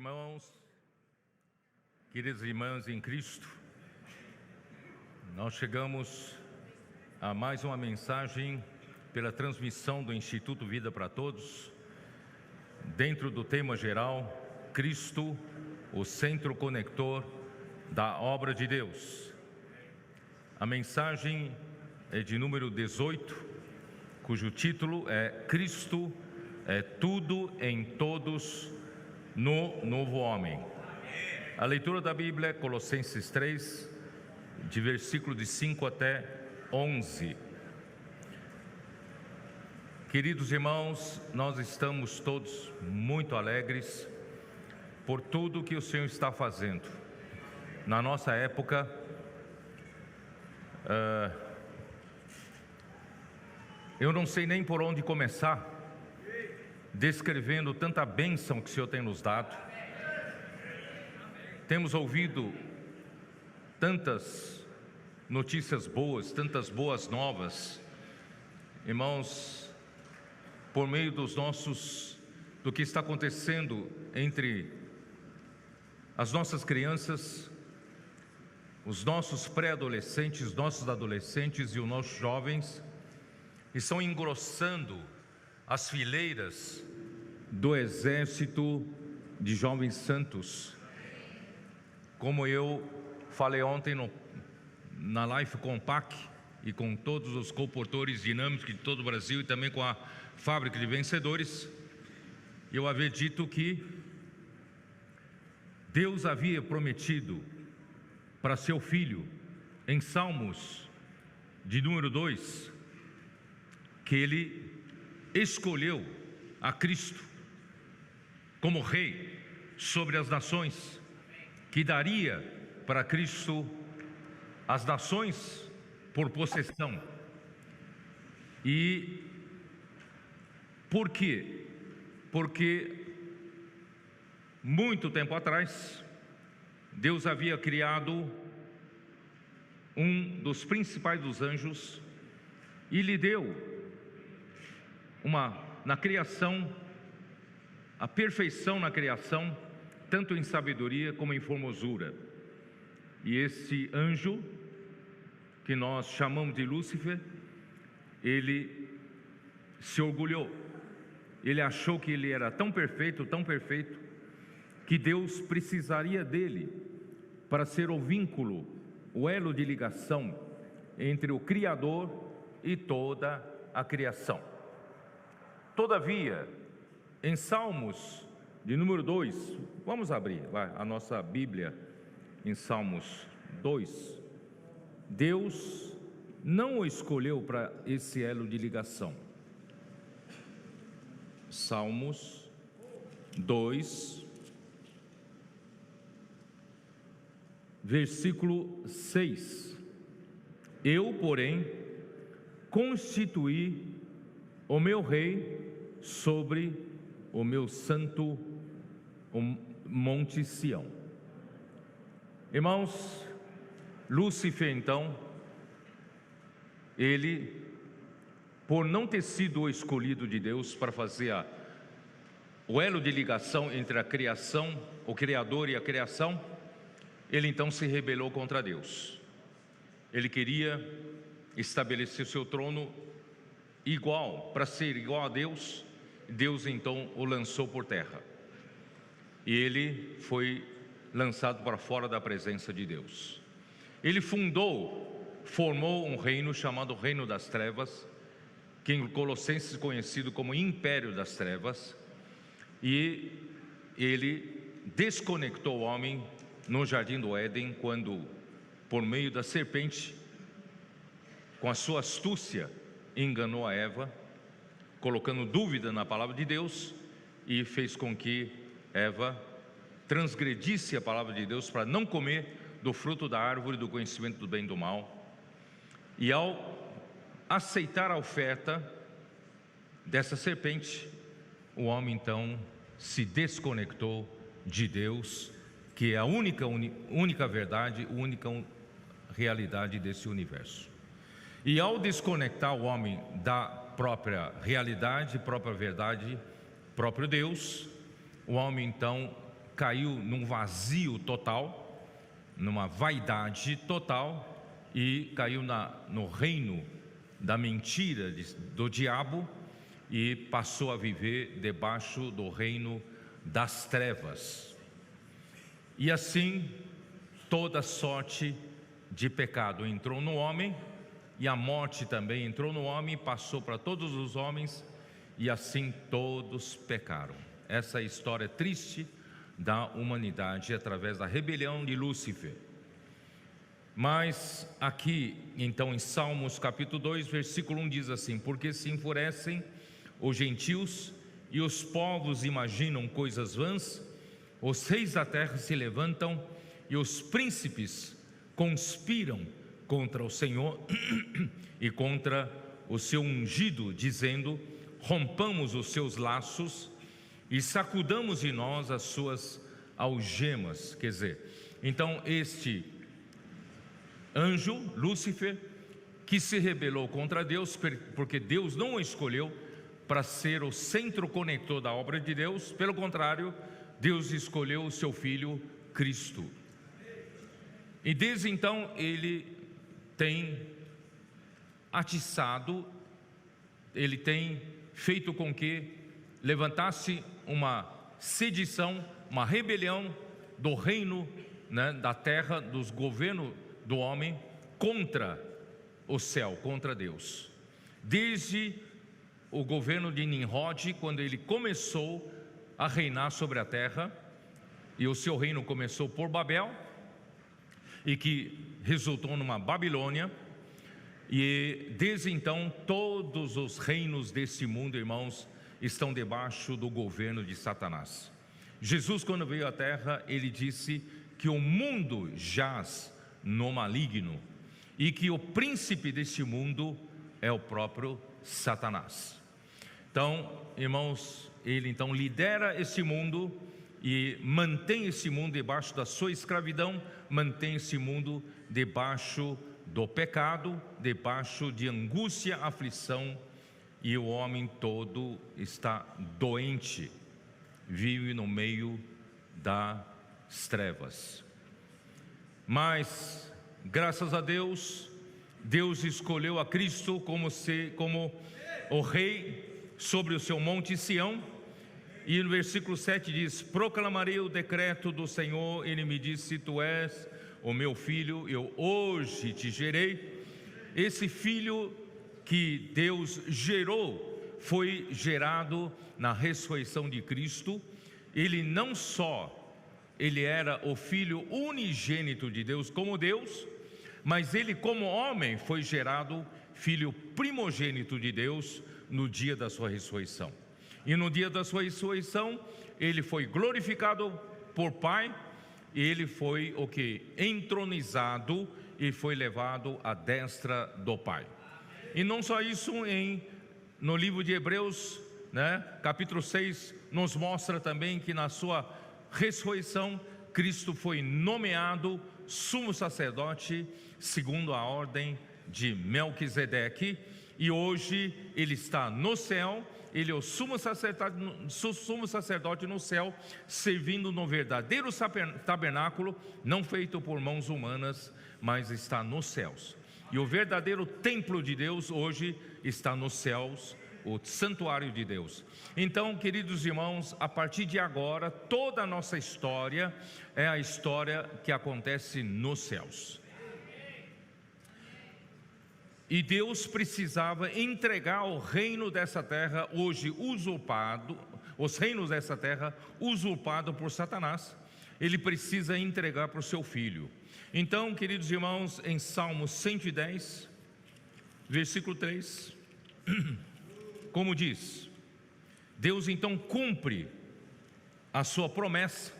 irmãos, queridas irmãs em Cristo, nós chegamos a mais uma mensagem pela transmissão do Instituto Vida para Todos, dentro do tema geral, Cristo, o centro conector da obra de Deus. A mensagem é de número 18, cujo título é Cristo é tudo em todos no novo homem. A leitura da Bíblia é Colossenses 3, de versículo de 5 até 11. Queridos irmãos, nós estamos todos muito alegres por tudo que o Senhor está fazendo. Na nossa época, eu não sei nem por onde começar, descrevendo tanta bênção que o Senhor tem nos dado. Temos ouvido tantas notícias boas, tantas boas novas, irmãos, por meio do que está acontecendo entre as nossas crianças, os nossos pré-adolescentes, nossos adolescentes e os nossos jovens, estão engrossando as fileiras do exército de jovens santos. Como eu falei ontem na Life Compact e com todos os comportores dinâmicos de todo o Brasil e também com a Fábrica de Vencedores, eu havia dito que Deus havia prometido para seu Filho, em Salmos de número 2, que Ele escolheu a Cristo como Rei sobre as nações, que daria para Cristo as nações por possessão. E por quê? Porque muito tempo atrás, Deus havia criado um dos principais dos anjos e lhe deu na criação, a perfeição na criação, tanto em sabedoria como em formosura. E esse anjo, que nós chamamos de Lúcifer, ele se orgulhou. Ele achou que ele era tão perfeito, que Deus precisaria dele para ser o vínculo, o elo de ligação entre o Criador e toda a criação. Todavia, em Salmos de número 2, vamos abrir a nossa Bíblia em Salmos 2. Deus não o escolheu para esse elo de ligação. Salmos 2, versículo 6. Eu, porém, constituí o meu rei sobre o meu santo monte Sião. Irmãos, Lúcifer então, ele, por não ter sido o escolhido de Deus para fazer o elo de ligação entre a criação, o Criador e a criação, ele então se rebelou contra Deus. Ele queria estabelecer seu trono para ser igual a Deus. Deus então o lançou por terra e ele foi lançado para fora da presença de Deus. Ele formou um reino chamado Reino das Trevas, que em Colossenses é conhecido como Império das Trevas, e ele desconectou o homem no Jardim do Éden, quando, por meio da serpente, com a sua astúcia, enganou a Eva, colocando dúvida na palavra de Deus, e fez com que Eva transgredisse a palavra de Deus para não comer do fruto da árvore do conhecimento do bem e do mal. E ao aceitar a oferta dessa serpente, o homem então se desconectou de Deus, que é a única verdade, a única realidade desse universo. E ao desconectar o homem da própria realidade, própria verdade, próprio Deus, o homem então caiu num vazio total, numa vaidade total, e caiu no reino da mentira do diabo, e passou a viver debaixo do reino das trevas. E assim toda sorte de pecado entrou no homem, e a morte também entrou no homem, passou para todos os homens, e assim todos pecaram. Essa é a história triste da humanidade através da rebelião de Lúcifer. Mas aqui, então, em Salmos capítulo 2, versículo 1 diz assim: porque se enfurecem os gentios e os povos imaginam coisas vãs, os reis da terra se levantam e os príncipes conspiram contra o Senhor e contra o seu ungido, dizendo: rompamos os seus laços e sacudamos de nós as suas algemas. Quer dizer, então este anjo, Lúcifer, que se rebelou contra Deus, porque Deus não o escolheu para ser o centro conector da obra de Deus, pelo contrário, Deus escolheu o seu filho Cristo. E desde então ele tem atiçado, ele tem feito com que levantasse uma sedição, uma rebelião do reino, da terra, dos governos do homem contra o céu, contra Deus. Desde o governo de Nimrod, quando ele começou a reinar sobre a terra, e o seu reino começou por Babel, e que resultou numa Babilônia, e desde então todos os reinos desse mundo, irmãos, estão debaixo do governo de Satanás. Jesus, quando veio à terra, ele disse que o mundo jaz no maligno, e que o príncipe deste mundo é o próprio Satanás. Então, irmãos, ele então lidera esse mundo e mantém esse mundo debaixo da sua escravidão, mantém esse mundo debaixo do pecado, debaixo de angústia, aflição, e o homem todo está doente, vive no meio das trevas. Mas, graças a Deus, Deus escolheu a Cristo como o rei sobre o seu monte Sião. E no versículo 7 diz: proclamarei o decreto do Senhor. Ele me disse: tu és o meu filho, eu hoje te gerei. Esse filho que Deus gerou foi gerado na ressurreição de Cristo. Ele não só ele era o filho unigênito de Deus como Deus, mas ele como homem foi gerado filho primogênito de Deus no dia da sua ressurreição. E no dia da sua ressurreição ele foi glorificado por Pai, e ele foi o que? Entronizado, e foi levado à destra do Pai. E não só isso, no livro de Hebreus, capítulo 6, nos mostra também que na sua ressurreição Cristo foi nomeado sumo sacerdote segundo a ordem de Melquisedeque, e hoje ele está no céu. Ele é o sumo sacerdote no céu, servindo no verdadeiro tabernáculo, não feito por mãos humanas, mas está nos céus. E o verdadeiro templo de Deus hoje está nos céus, o santuário de Deus. Então, queridos irmãos, a partir de agora, toda a nossa história é a história que acontece nos céus. E Deus precisava entregar o reino dessa terra, hoje usurpado, os reinos dessa terra usurpado por Satanás. Ele precisa entregar para o seu filho. Então, queridos irmãos, em Salmo 110, versículo 3, como diz, Deus então cumpre a sua promessa,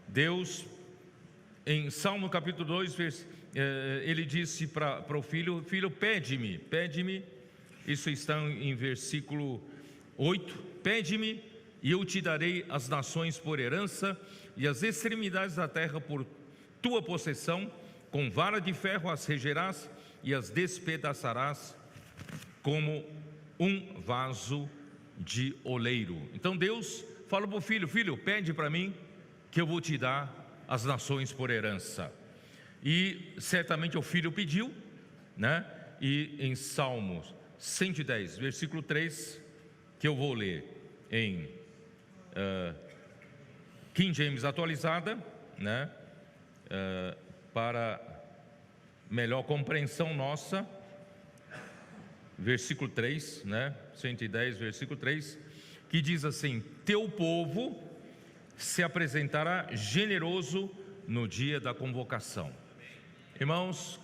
Deus, em Salmo capítulo 2, ele disse para o filho: filho, pede-me, isso está em versículo 8, pede-me e eu te darei as nações por herança e as extremidades da terra por tua possessão. Com vara de ferro as regerás e as despedaçarás como um vaso de oleiro. Então Deus fala para o filho: filho, pede para mim que eu vou te dar as nações por herança. E certamente o filho pediu, né? E em Salmos 110, versículo 3, que eu vou ler em King James atualizada, né? Para melhor compreensão nossa, versículo 3, né? 110, versículo 3, que diz assim: teu povo se apresentará generoso no dia da convocação. Irmãos,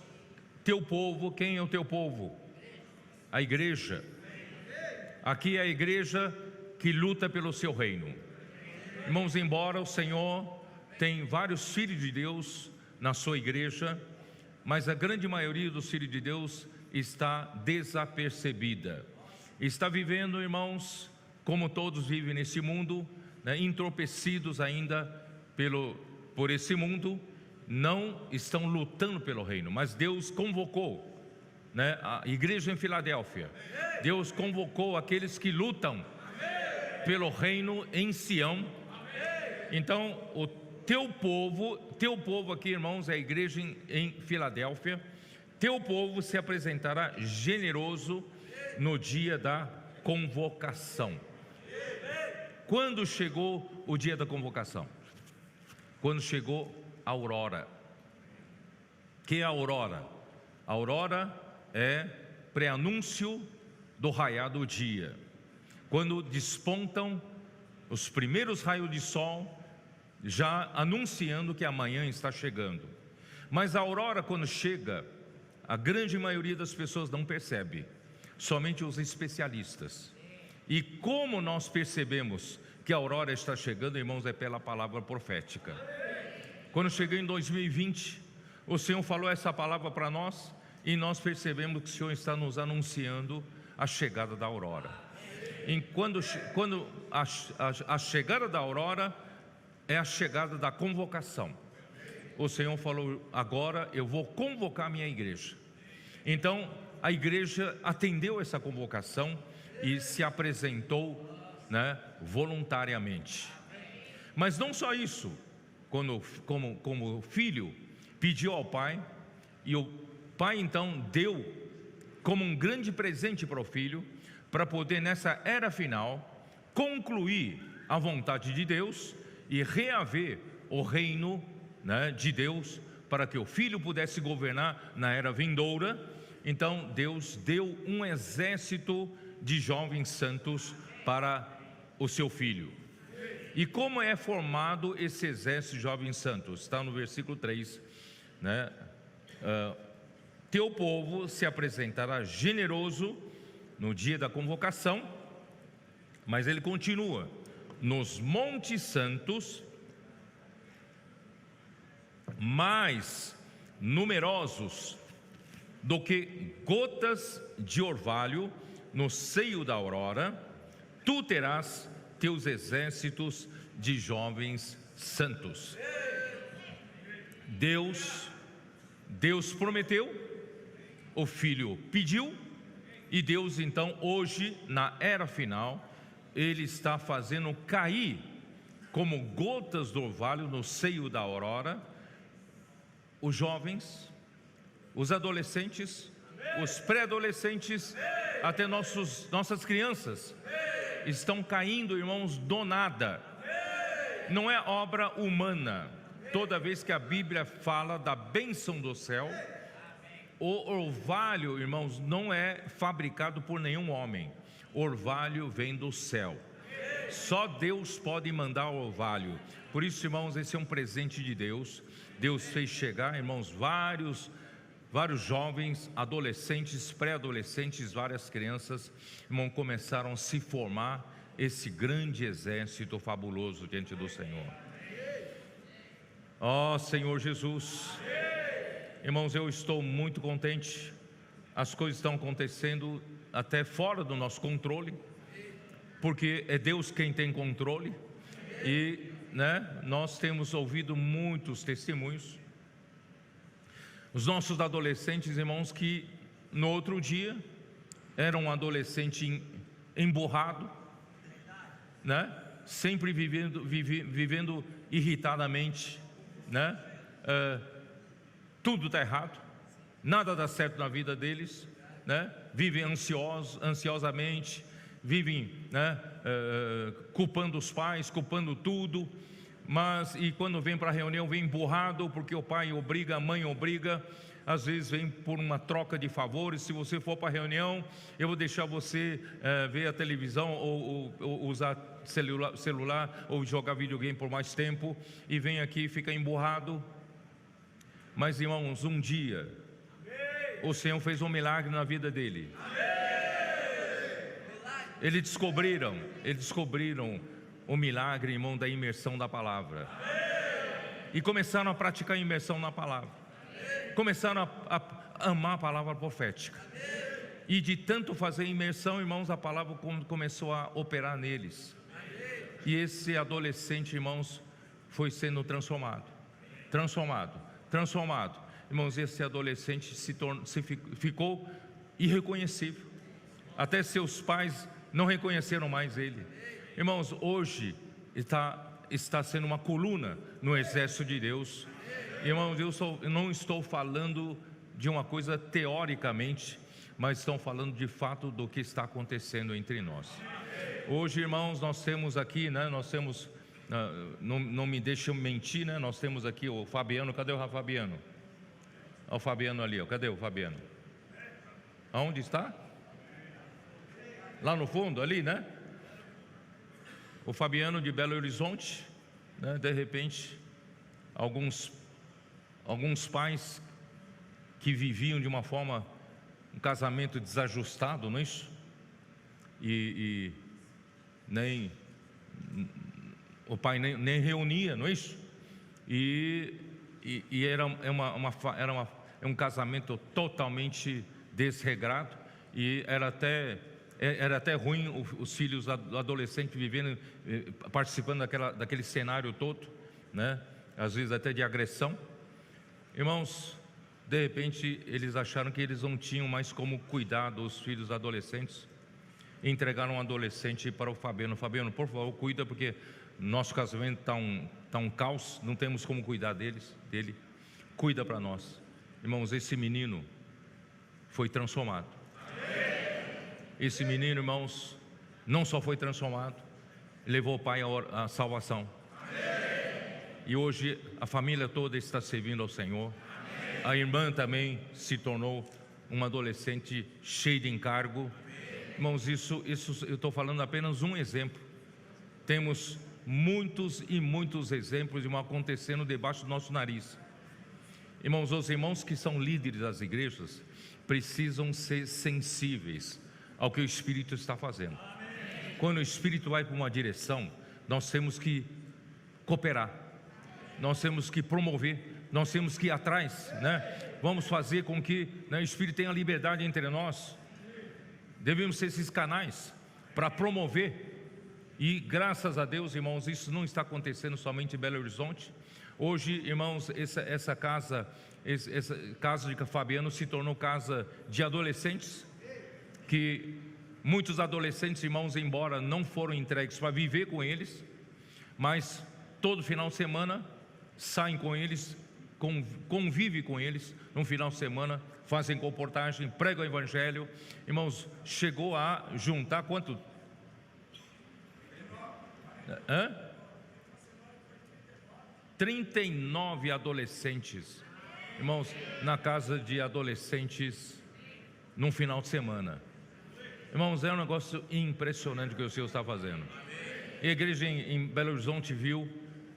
teu povo, quem é o teu povo? A igreja. Aqui é a igreja que luta pelo seu reino. Irmãos, embora o Senhor tenha vários filhos de Deus na sua igreja, mas a grande maioria dos filhos de Deus está desapercebida. Está vivendo, irmãos, como todos vivem nesse mundo, né, entorpecidos ainda por esse mundo, não estão lutando pelo reino. Mas Deus convocou, né, a igreja em Filadélfia. Deus convocou aqueles que lutam pelo reino em Sião. Então, o teu povo aqui, irmãos, é a igreja em Filadélfia. Teu povo se apresentará generoso no dia da convocação. Quando chegou o dia da convocação? Quando chegou a aurora. Que é a aurora? A aurora é pré-anúncio do raiar do dia. Quando despontam os primeiros raios de sol, já anunciando que amanhã está chegando. Mas a aurora, quando chega, a grande maioria das pessoas não percebe, somente os especialistas. E como nós percebemos que a aurora está chegando, irmãos, é pela palavra profética. Quando chegou em 2020, o Senhor falou essa palavra para nós, e nós percebemos que o Senhor está nos anunciando a chegada da aurora. E quando a chegada da aurora é a chegada da convocação. O Senhor falou: agora eu vou convocar a minha igreja. Então a igreja atendeu essa convocação e se apresentou, né, voluntariamente. Mas não só isso. Como o filho pediu ao pai, e o pai então deu como um grande presente para o filho, para poder nessa era final concluir a vontade de Deus e reaver o reino, né, de Deus, para que o filho pudesse governar na era vindoura. Então Deus deu um exército de jovens santos para o seu filho. E como é formado esse exército de jovens santos? Está no versículo 3, né? Teu povo se apresentará generoso no dia da convocação. Mas ele continua: nos montes santos, mais numerosos do que gotas de orvalho no seio da aurora, tu terás teus exércitos de jovens santos. Deus prometeu, o filho pediu, e Deus então hoje, na era final, Ele está fazendo cair como gotas do orvalho no seio da aurora os jovens, os adolescentes, os pré-adolescentes, até nossas crianças estão caindo, irmãos, do nada. Não é obra humana. Toda vez que a Bíblia fala da bênção do céu, o orvalho, irmãos, não é fabricado por nenhum homem. Orvalho vem do céu. Só Deus pode mandar o orvalho. Por isso, irmãos, esse é um presente de Deus. Deus fez chegar, irmãos, vários jovens, adolescentes, pré-adolescentes, várias crianças, irmão, começaram a se formar esse grande exército fabuloso diante do Senhor. Ó Senhor Jesus, irmãos, eu estou muito contente. As coisas estão acontecendo até fora do nosso controle, porque é Deus quem tem controle. E, né, nós temos ouvido muitos testemunhos. Os nossos adolescentes, irmãos, que no outro dia era um adolescente emburrado, né, sempre vivendo irritadamente, né? Tudo está errado, nada dá certo na vida deles, né? Vivem ansiosamente, vivem, né? Culpando os pais, culpando tudo, e quando vem para a reunião vem emburrado, porque o pai obriga, a mãe obriga. Às vezes vem por uma troca de favores. Se você for para a reunião, eu vou deixar você ver a televisão ou usar celular ou jogar videogame por mais tempo, e vem aqui e fica emburrado. Mas, irmãos, um dia o Senhor fez um milagre na vida dele. Eles descobriram o milagre, irmão, da imersão da palavra, e começaram a praticar a imersão na palavra. Começaram a amar a palavra profética, e de tanto fazer imersão, irmãos, a palavra começou a operar neles, e esse adolescente, irmãos, foi sendo transformado. Irmãos, esse adolescente ficou irreconhecível, até seus pais não reconheceram mais ele. Irmãos, hoje está sendo uma coluna no exército de Deus. Irmãos, eu não estou falando de uma coisa teoricamente, mas estou falando de fato do que está acontecendo entre nós. Hoje, irmãos, nós temos aqui, né? Não me deixem mentir, né? Nós temos aqui o Fabiano. Cadê o Fabiano? Olha o Fabiano ali, ó. Cadê o Fabiano? Aonde está? Lá no fundo, ali, né? O Fabiano de Belo Horizonte, né? De repente, alguns pais que viviam de uma forma, um casamento desajustado, não é isso? E nem o pai nem reunia, não é isso? E era um casamento totalmente desregrado, e era até ruim os filhos adolescentes vivendo, participando daquele cenário todo, né? Às vezes até de agressão. Irmãos, de repente eles acharam que eles não tinham mais como cuidar dos filhos adolescentes, e entregaram um adolescente para o Fabiano. Fabiano, por favor, cuida, porque nosso casamento está um caos, não temos como cuidar dele. Cuida para nós. Irmãos, esse menino foi transformado. Esse menino, irmãos, não só foi transformado, levou o pai à salvação. E hoje a família toda está servindo ao Senhor. A irmã também se tornou uma adolescente cheia de encargo. Irmãos, isso eu estou falando apenas um exemplo. Temos muitos e muitos exemplos de acontecendo debaixo do nosso nariz. Irmãos, os irmãos que são líderes das igrejas precisam ser sensíveis ao que o Espírito está fazendo. Quando o Espírito vai para uma direção, nós temos que cooperar, nós temos que promover, nós temos que ir atrás, né? Vamos fazer com que, né, o Espírito tenha liberdade entre nós. Devemos ser esses canais para promover. E graças a Deus, irmãos, isso não está acontecendo somente em Belo Horizonte. Hoje, irmãos, essa casa de Fabiano se tornou casa de adolescentes, que muitos adolescentes, irmãos, embora não foram entregues para viver com eles, mas todo final de semana saem com eles, convivem com eles, no final de semana fazem comportagem, pregam o evangelho. Irmãos, chegou a juntar quanto? 39 adolescentes, irmãos, na casa de adolescentes, num final de semana. Irmãos, é um negócio impressionante que o Senhor está fazendo. E a igreja em Belo Horizonte viu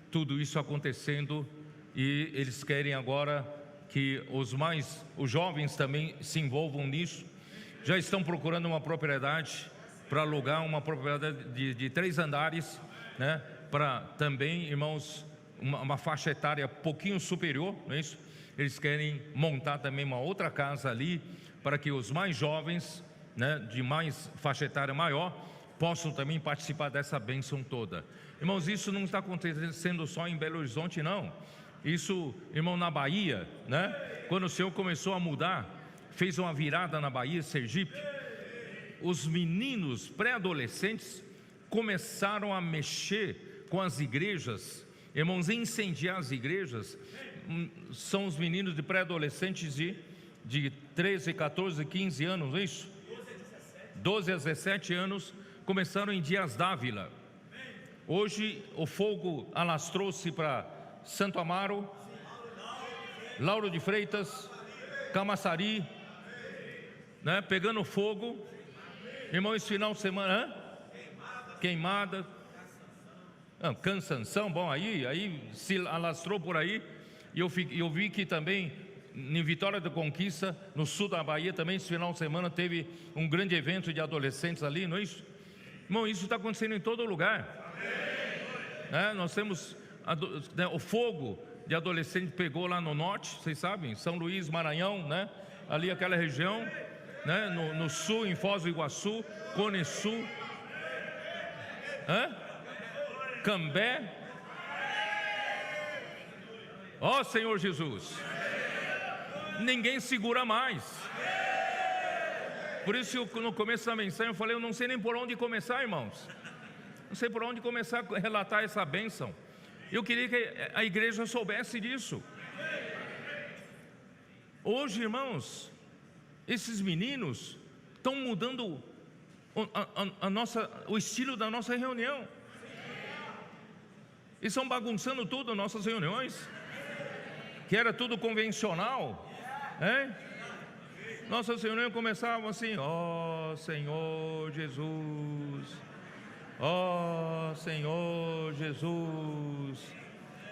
tudo isso acontecendo, e eles querem agora que os jovens também se envolvam nisso. Já estão procurando uma propriedade para alugar, uma propriedade de 3 andares, né? Para também, irmãos, uma faixa etária pouquinho superior, não é isso? Eles querem montar também uma outra casa ali, para que os mais jovens, né, de mais faixa etária maior, possam também participar dessa bênção toda. Irmãos, isso não está acontecendo só em Belo Horizonte, não. Isso, irmão, na Bahia, né? Quando o Senhor começou a mudar, fez uma virada na Bahia, Sergipe, os meninos pré-adolescentes começaram a mexer com as igrejas, irmãos, incendiar as igrejas. São os meninos de pré-adolescentes de 13, 14, 15 anos, não é isso? 12 a 17 anos, começaram em Dias d'Ávila. Hoje o fogo alastrou-se para Santo Amaro, Lauro de Freitas, Camaçari, né? Pegando fogo. Irmão, esse final de semana, queimada, Cansanção, bom, aí se alastrou por aí. E eu vi que também em Vitória da Conquista, no sul da Bahia, também esse final de semana teve um grande evento de adolescentes ali, não é isso? Irmão, isso está acontecendo em todo lugar. Nós temos o fogo de adolescente pegou lá no norte, vocês sabem, São Luís, Maranhão, né? Ali aquela região, né? No sul, em Foz do Iguaçu, Cone Sul, Cambé. Ó Senhor Jesus, ninguém segura mais. Por isso no começo da mensagem eu falei, eu não sei nem por onde começar, irmãos. Não sei por onde começar a relatar essa bênção. Eu queria que a igreja soubesse disso. Hoje, irmãos, esses meninos estão mudando o estilo da nossa reunião. E estão bagunçando tudo, nossas reuniões, que era tudo convencional, Nossas reuniões começavam assim: ó Senhor Jesus, ó Senhor Jesus.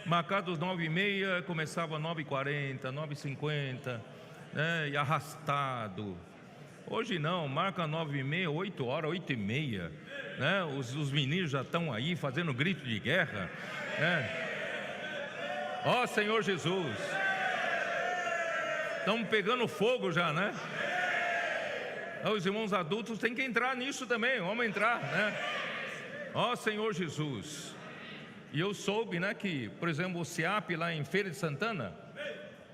Marcados 9h30, começava 9h40, 9h50, e arrastado. Hoje não, marca 9h30, 8 horas, 8h30, né? Os meninos já estão aí fazendo grito de guerra, né? Ó Senhor Jesus, estão pegando fogo já, né? Os irmãos adultos têm que entrar nisso também, vamos entrar, né? Ó Senhor Jesus. E eu soube, né, que, por exemplo, o SEAP lá em Feira de Santana,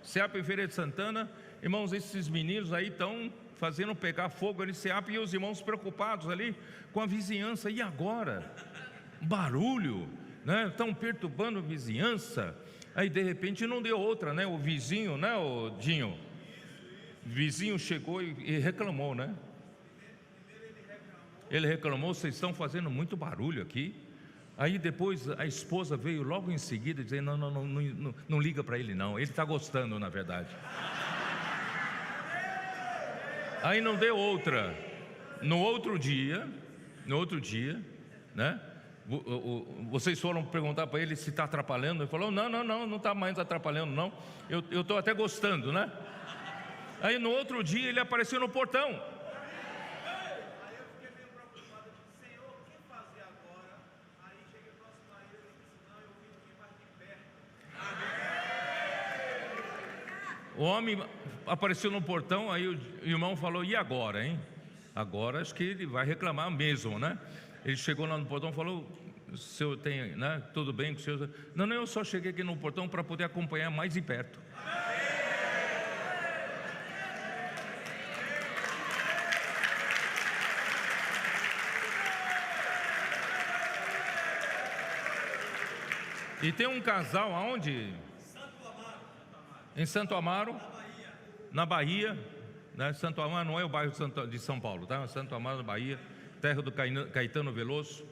SEAP em Feira de Santana, irmãos, esses meninos aí estão fazendo pegar fogo ali, SEAP, e os irmãos preocupados ali com a vizinhança. E agora? Barulho, né? Estão perturbando a vizinhança. Aí de repente não deu outra, né? O vizinho, né, o Dinho? O vizinho chegou e reclamou, né? Ele reclamou: vocês estão fazendo muito barulho aqui. Aí depois a esposa veio logo em seguida dizendo: não liga para ele não, ele está gostando, na verdade. Aí não deu outra. No outro dia, né? Vocês foram perguntar para ele se está atrapalhando. Ele falou: não está mais atrapalhando não. Eu estou até gostando, né? Aí no outro dia ele apareceu no portão. O homem apareceu no portão, aí o irmão falou: e agora, hein? Agora acho que ele vai reclamar mesmo, né? Ele chegou lá no portão e falou: o senhor tem, né? Tudo bem com o senhor? Não, eu só cheguei aqui no portão para poder acompanhar mais de perto. E tem um casal aonde? Em Santo Amaro, na Bahia, né? Santo Amaro não é o bairro de São Paulo, tá? Santo Amaro, na Bahia, terra do Caetano Veloso.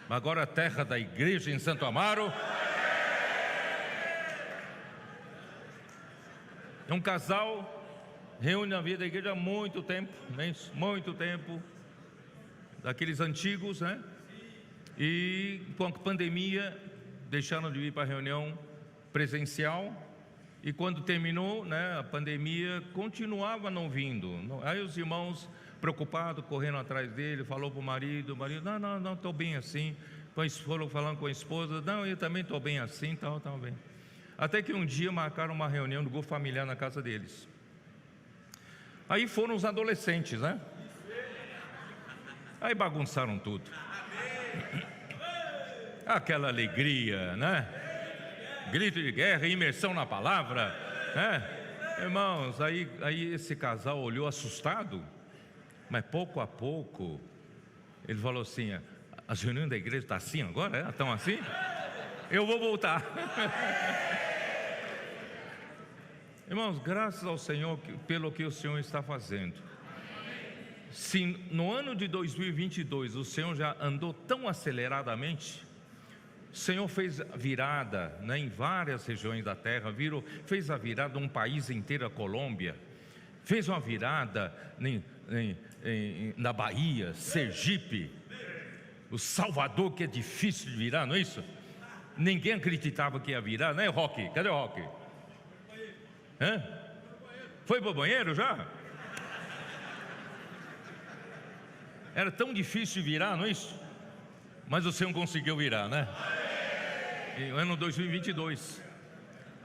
Agora a terra da igreja em Santo Amaro. É um casal, reúne na vida da igreja há muito tempo, né? Muito tempo, daqueles antigos, né? E com a pandemia deixaram de vir para a reunião presencial, e quando terminou, né, a pandemia, continuava não vindo. Aí os irmãos preocupados, correndo atrás dele, falou para o marido: não, estou bem assim. Depois foram falando com a esposa: não, eu também estou bem assim, tal, bem. Até que um dia marcaram uma reunião do grupo familiar na casa deles. Aí foram os adolescentes, né? Aí bagunçaram tudo. Aquela alegria, né? Grito de guerra, imersão na palavra, né? Irmãos, aí esse casal olhou assustado, mas pouco a pouco Ele falou assim: as reuniões da igreja estão assim agora? Estão assim? Eu vou voltar. Irmãos, graças ao Senhor pelo que o Senhor está fazendo. Se no ano de 2022 o Senhor já andou tão aceleradamente, o Senhor fez virada, né, em várias regiões da terra, fez a virada um país inteiro, a Colômbia, fez uma virada na Bahia, Sergipe, o Salvador, que é difícil de virar, não é isso? Ninguém acreditava que ia virar, né, Roque? Cadê o Roque? Foi para o banheiro já? Era tão difícil de virar, não é isso? Mas o Senhor conseguiu virar, né? No ano 2022.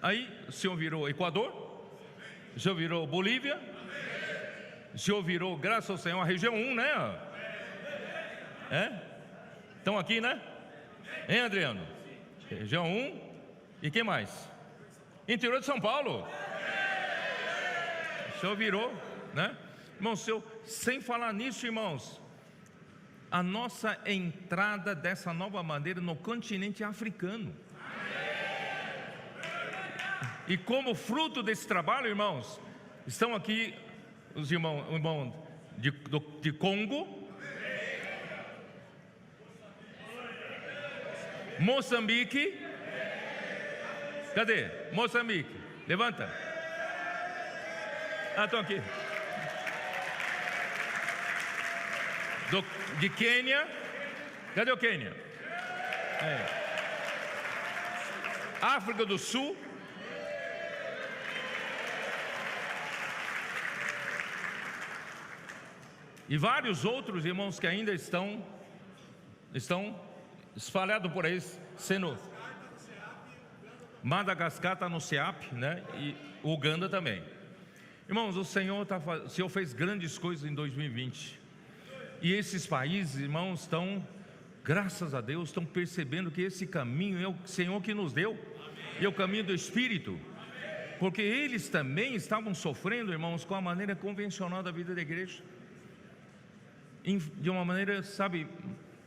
Aí o Senhor virou Equador, o Senhor virou Bolívia, o Senhor virou, graças ao Senhor, a região 1, né? Estão aqui, né? Hein, Adriano? Região 1. E quem mais? Interior de São Paulo. O Senhor virou, né? Irmão, sem falar nisso, irmãos, a nossa entrada dessa nova maneira no continente africano. E como fruto desse trabalho, irmãos, estão aqui os irmãos de Congo, Moçambique. Cadê? Moçambique, levanta. Estão aqui. De Quênia. Cadê o Quênia? África do Sul. E vários outros irmãos que ainda estão espalhados por aí, sendo. Madagascar está no CEAP, né? E Uganda também. Irmãos, o Senhor fez grandes coisas em 2020. E esses países, irmãos, graças a Deus, estão percebendo que esse caminho é o Senhor que nos deu. E é o caminho do Espírito. Porque eles também estavam sofrendo, irmãos, com a maneira convencional da vida da igreja. De uma maneira, sabe,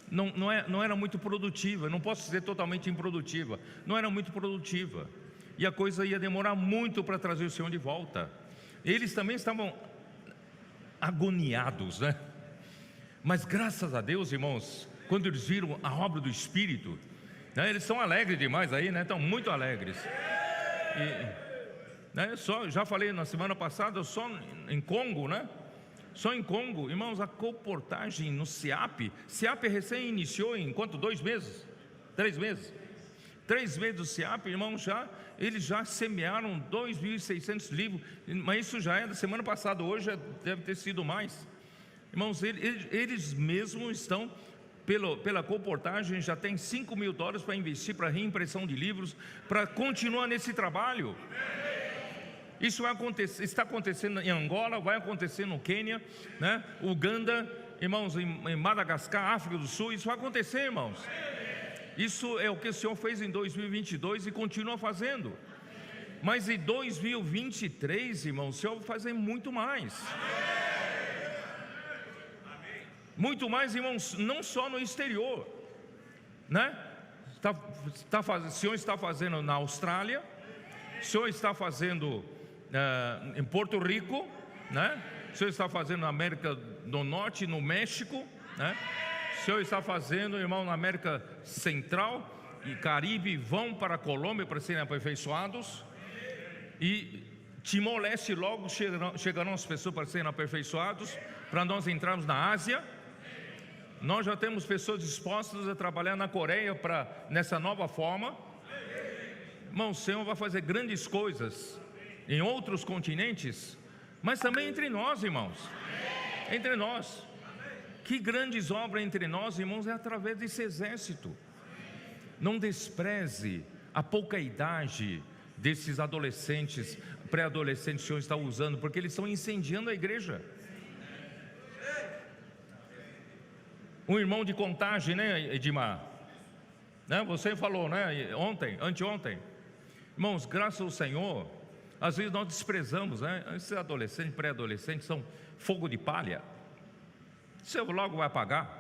não era muito produtiva. Não posso dizer totalmente improdutiva. Não era muito produtiva. E a coisa ia demorar muito para trazer o Senhor de volta. Eles também estavam agoniados, né? Mas graças a Deus, irmãos, quando eles viram a obra do Espírito, né, eles estão alegres demais aí, né? Estão muito alegres. Né, já falei na semana passada, só em Congo, né? Só em Congo, irmãos, a comportagem no CEAP recém iniciou em quanto? 2 meses? 3 meses? 3 meses do CEAP, irmãos, eles já semearam 2.600 livros, mas isso já é da semana passada, hoje já deve ter sido mais. Irmãos, eles mesmos estão, pela comportagem, já tem $5.000 para investir para reimpressão de livros, para continuar nesse trabalho. Isso está acontecendo em Angola, vai acontecer no Quênia, né? Uganda, irmãos, em Madagascar, África do Sul, isso vai acontecer, irmãos. Isso é o que o Senhor fez em 2022 e continua fazendo. Mas em 2023, irmãos, o Senhor vai fazer muito mais. Muito mais, irmãos, não só no exterior, né? O Senhor está fazendo na Austrália, o Senhor está fazendo em Porto Rico, né? O Senhor está fazendo na América do Norte, no México, né? O Senhor está fazendo, irmão, na América Central e Caribe, vão para a Colômbia para serem aperfeiçoados. E Timor-Leste logo chegarão as pessoas para serem aperfeiçoados, para nós entrarmos na Ásia. Nós já temos pessoas dispostas a trabalhar na Coreia nessa nova forma. Irmão, o Senhor vai fazer grandes coisas em outros continentes, mas também entre nós, irmãos. Entre nós. Que grandes obras entre nós, irmãos, é através desse exército. Não despreze a pouca idade desses adolescentes, pré-adolescentes que o Senhor está usando, porque eles estão incendiando a igreja. Um irmão de Contagem, né, Edmar? Né? Você falou, né? Anteontem. Irmãos, graças ao Senhor, às vezes nós desprezamos, né? Esses adolescentes, pré-adolescentes são fogo de palha. Você logo vai apagar.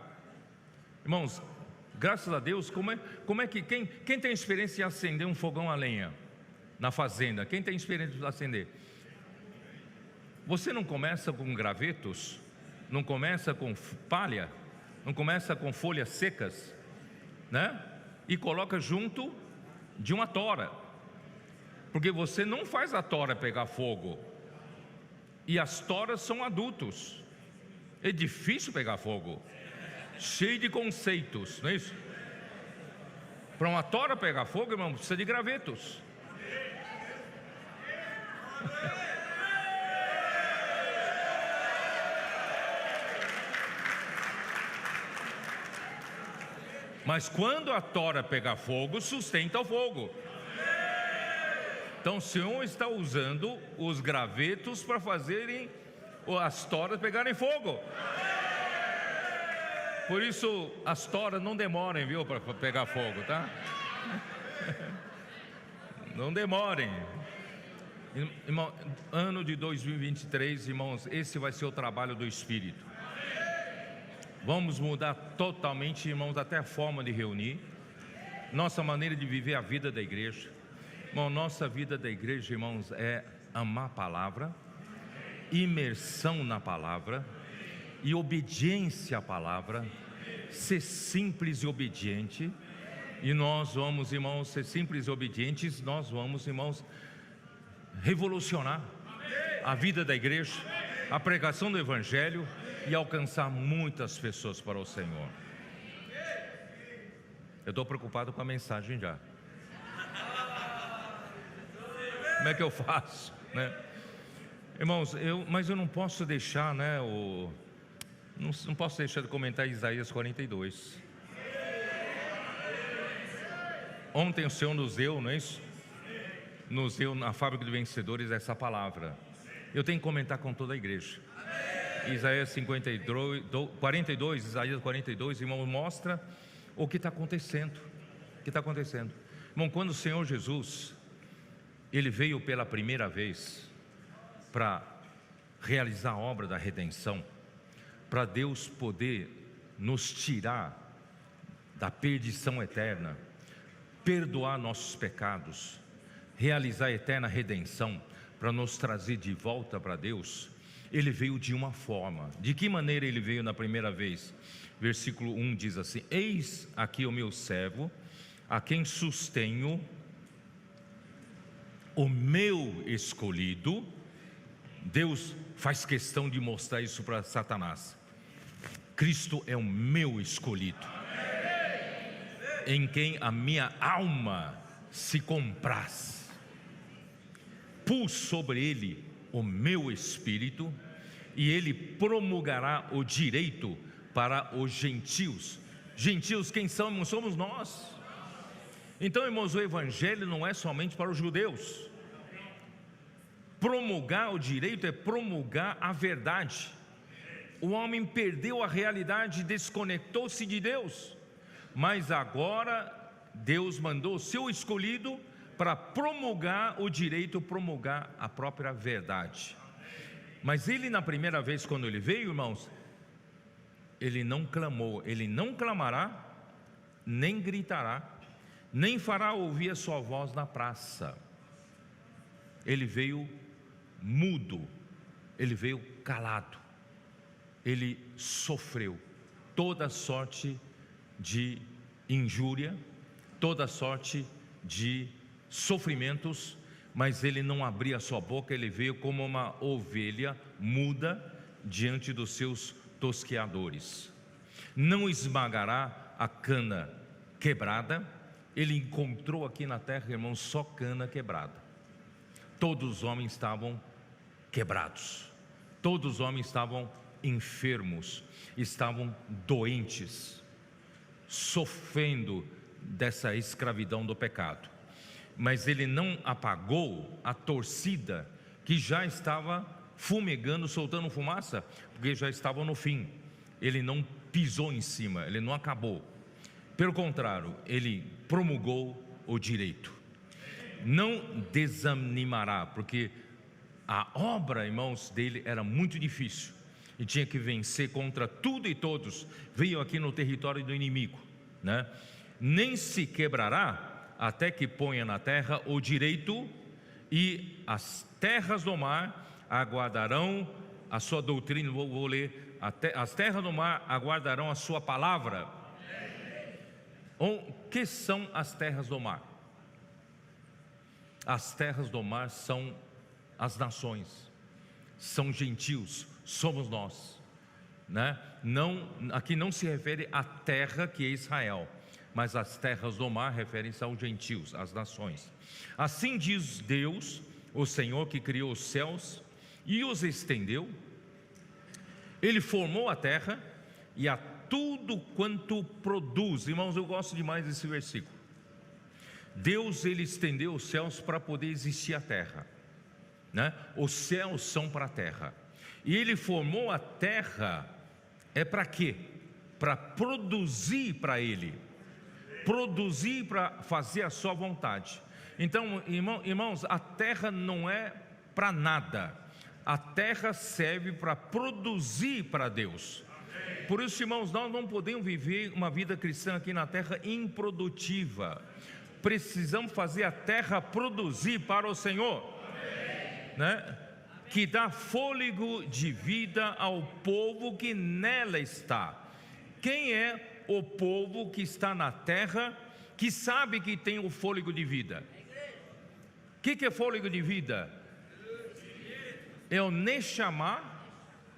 Irmãos, graças a Deus, como é que quem tem experiência de acender um fogão a lenha na fazenda? Quem tem experiência de acender? Você não começa com gravetos, não começa com palha, não começa com folhas secas, né? E coloca junto de uma tora, porque você não faz a tora pegar fogo, e as toras são adultos, é difícil pegar fogo, cheio de conceitos, não é isso? Para uma tora pegar fogo, irmão, precisa de gravetos. Mas quando a tora pegar fogo, sustenta o fogo. Então o Senhor está usando os gravetos para fazerem as toras pegarem fogo. Por isso as toras não demorem, viu, para pegar fogo, tá? Não demorem. Irmão, ano de 2023, irmãos, esse vai ser o trabalho do Espírito. Vamos mudar totalmente, irmãos, até a forma de reunir, nossa maneira de viver a vida da igreja. Irmão, nossa vida da igreja, irmãos, é amar a palavra, imersão na palavra e obediência à palavra, ser simples e obediente. E nós vamos, irmãos, ser simples e obedientes, nós vamos, irmãos, revolucionar a vida da igreja, a pregação do Evangelho e alcançar muitas pessoas para o Senhor. Eu estou preocupado com a mensagem já. Como é que eu faço, né? Irmãos, mas eu não posso deixar, né? Não posso deixar de comentar Isaías 42. Ontem o Senhor nos deu, não é isso? Nos deu na fábrica de vencedores essa palavra. Eu tenho que comentar com toda a igreja. Isaías 42, Isaías 42, irmão, mostra o que está acontecendo. O que está acontecendo? Irmão, quando o Senhor Jesus, Ele veio pela primeira vez para realizar a obra da redenção, para Deus poder nos tirar da perdição eterna, perdoar nossos pecados, realizar a eterna redenção, para nos trazer de volta para Deus. Ele veio de uma forma. De que maneira ele veio na primeira vez? Versículo 1 diz assim: eis aqui o meu servo, a quem sustenho, o meu escolhido. Deus faz questão de mostrar isso para Satanás. Cristo é o meu escolhido, em quem a minha alma se compraz. Pus sobre ele o meu espírito, e ele promulgará o direito para os gentios. Gentios, quem somos? Somos nós. Então, irmãos, o evangelho não é somente para os judeus. Promulgar o direito é promulgar a verdade. O homem perdeu a realidade, desconectou-se de Deus, mas agora Deus mandou o seu escolhido para promulgar o direito, promulgar a própria verdade. Mas ele, na primeira vez quando ele veio, irmãos, ele não clamou, ele não clamará, nem gritará, nem fará ouvir a sua voz na praça. Ele veio mudo, ele veio calado, ele sofreu toda sorte de injúria, toda sorte de sofrimentos, mas ele não abria a sua boca. Ele veio como uma ovelha muda diante dos seus tosqueadores. Não esmagará a cana quebrada. Ele encontrou aqui na terra, irmãos, só cana quebrada. Todos os homens estavam quebrados, todos os homens estavam enfermos, estavam doentes, sofrendo dessa escravidão do pecado. Mas ele não apagou a torcida que já estava fumegando, soltando fumaça, porque já estava no fim. Ele não pisou em cima, ele não acabou. Pelo contrário, ele promulgou o direito. Não desanimará, porque a obra, irmãos, dele era muito difícil. e tinha que vencer contra tudo e todos, veio aqui no território do inimigo, né? Nem se quebrará até que ponha na terra o direito, e as terras do mar aguardarão a sua doutrina. Vou ler: as terras do mar aguardarão a sua palavra. O que são as terras do mar? As terras do mar são as nações, são gentios, somos nós, né? Não, aqui não se refere à terra que é Israel, mas as terras do mar referem-se aos gentios, às nações. Assim diz Deus, o Senhor, que criou os céus e os estendeu. Ele formou a terra e a tudo quanto produz. Irmãos, eu gosto demais desse versículo. Deus, ele estendeu os céus para poder existir a terra, né? Os céus são para a terra, e ele formou a terra, é para quê? Para produzir para ele, produzir para fazer a sua vontade. Então, irmãos, a terra não é para nada, a terra serve para produzir para Deus. Por isso, irmãos, nós não podemos viver uma vida cristã aqui na terra improdutiva. Precisamos fazer a terra produzir para o Senhor, né? Que dá fôlego de vida ao povo que nela está. Quem é o povo que está na terra, que sabe que tem o fôlego de vida? O que é fôlego de vida? É o Neshama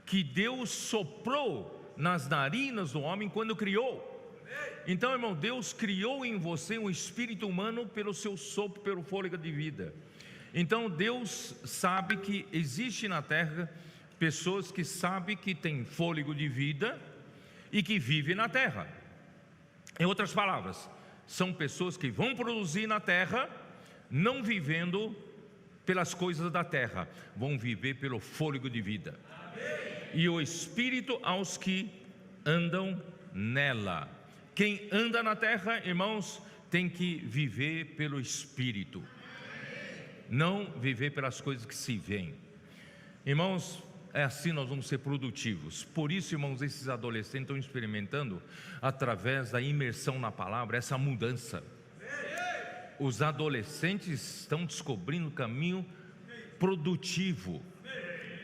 que Deus soprou nas narinas do homem quando criou. Então, irmão, Deus criou em você um espírito humano pelo seu sopro, pelo fôlego de vida. Então Deus sabe que existe na terra pessoas que sabem que tem fôlego de vida e que vivem na terra. Em outras palavras, são pessoas que vão produzir na terra, não vivendo pelas coisas da terra, vão viver pelo fôlego de vida. E o Espírito aos que andam nela. Quem anda na terra, irmãos, tem que viver pelo Espírito, não viver pelas coisas que se veem. Irmãos, é assim nós vamos ser produtivos. Por isso, irmãos, esses adolescentes estão experimentando, através da imersão na palavra, essa mudança. Os adolescentes estão descobrindo o caminho produtivo,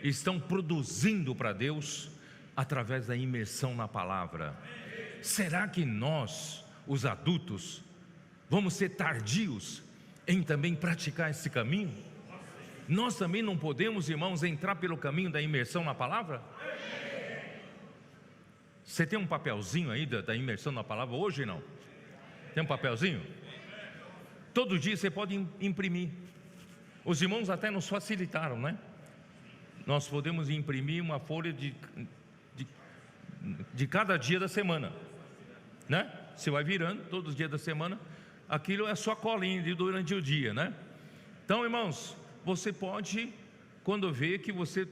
estão produzindo para Deus através da imersão na palavra. Será que nós, os adultos, vamos ser tardios em também praticar esse caminho? Nós também não podemos, irmãos, entrar pelo caminho da imersão na palavra? Você tem um papelzinho aí da imersão na palavra hoje, não? Tem um papelzinho? Todo dia você pode imprimir. Os irmãos até nos facilitaram, né? Nós podemos imprimir uma folha de cada dia da semana, né? Você vai virando todos os dias da semana, aquilo é só colinha durante o dia, né? Então, irmãos, você pode, quando vê que você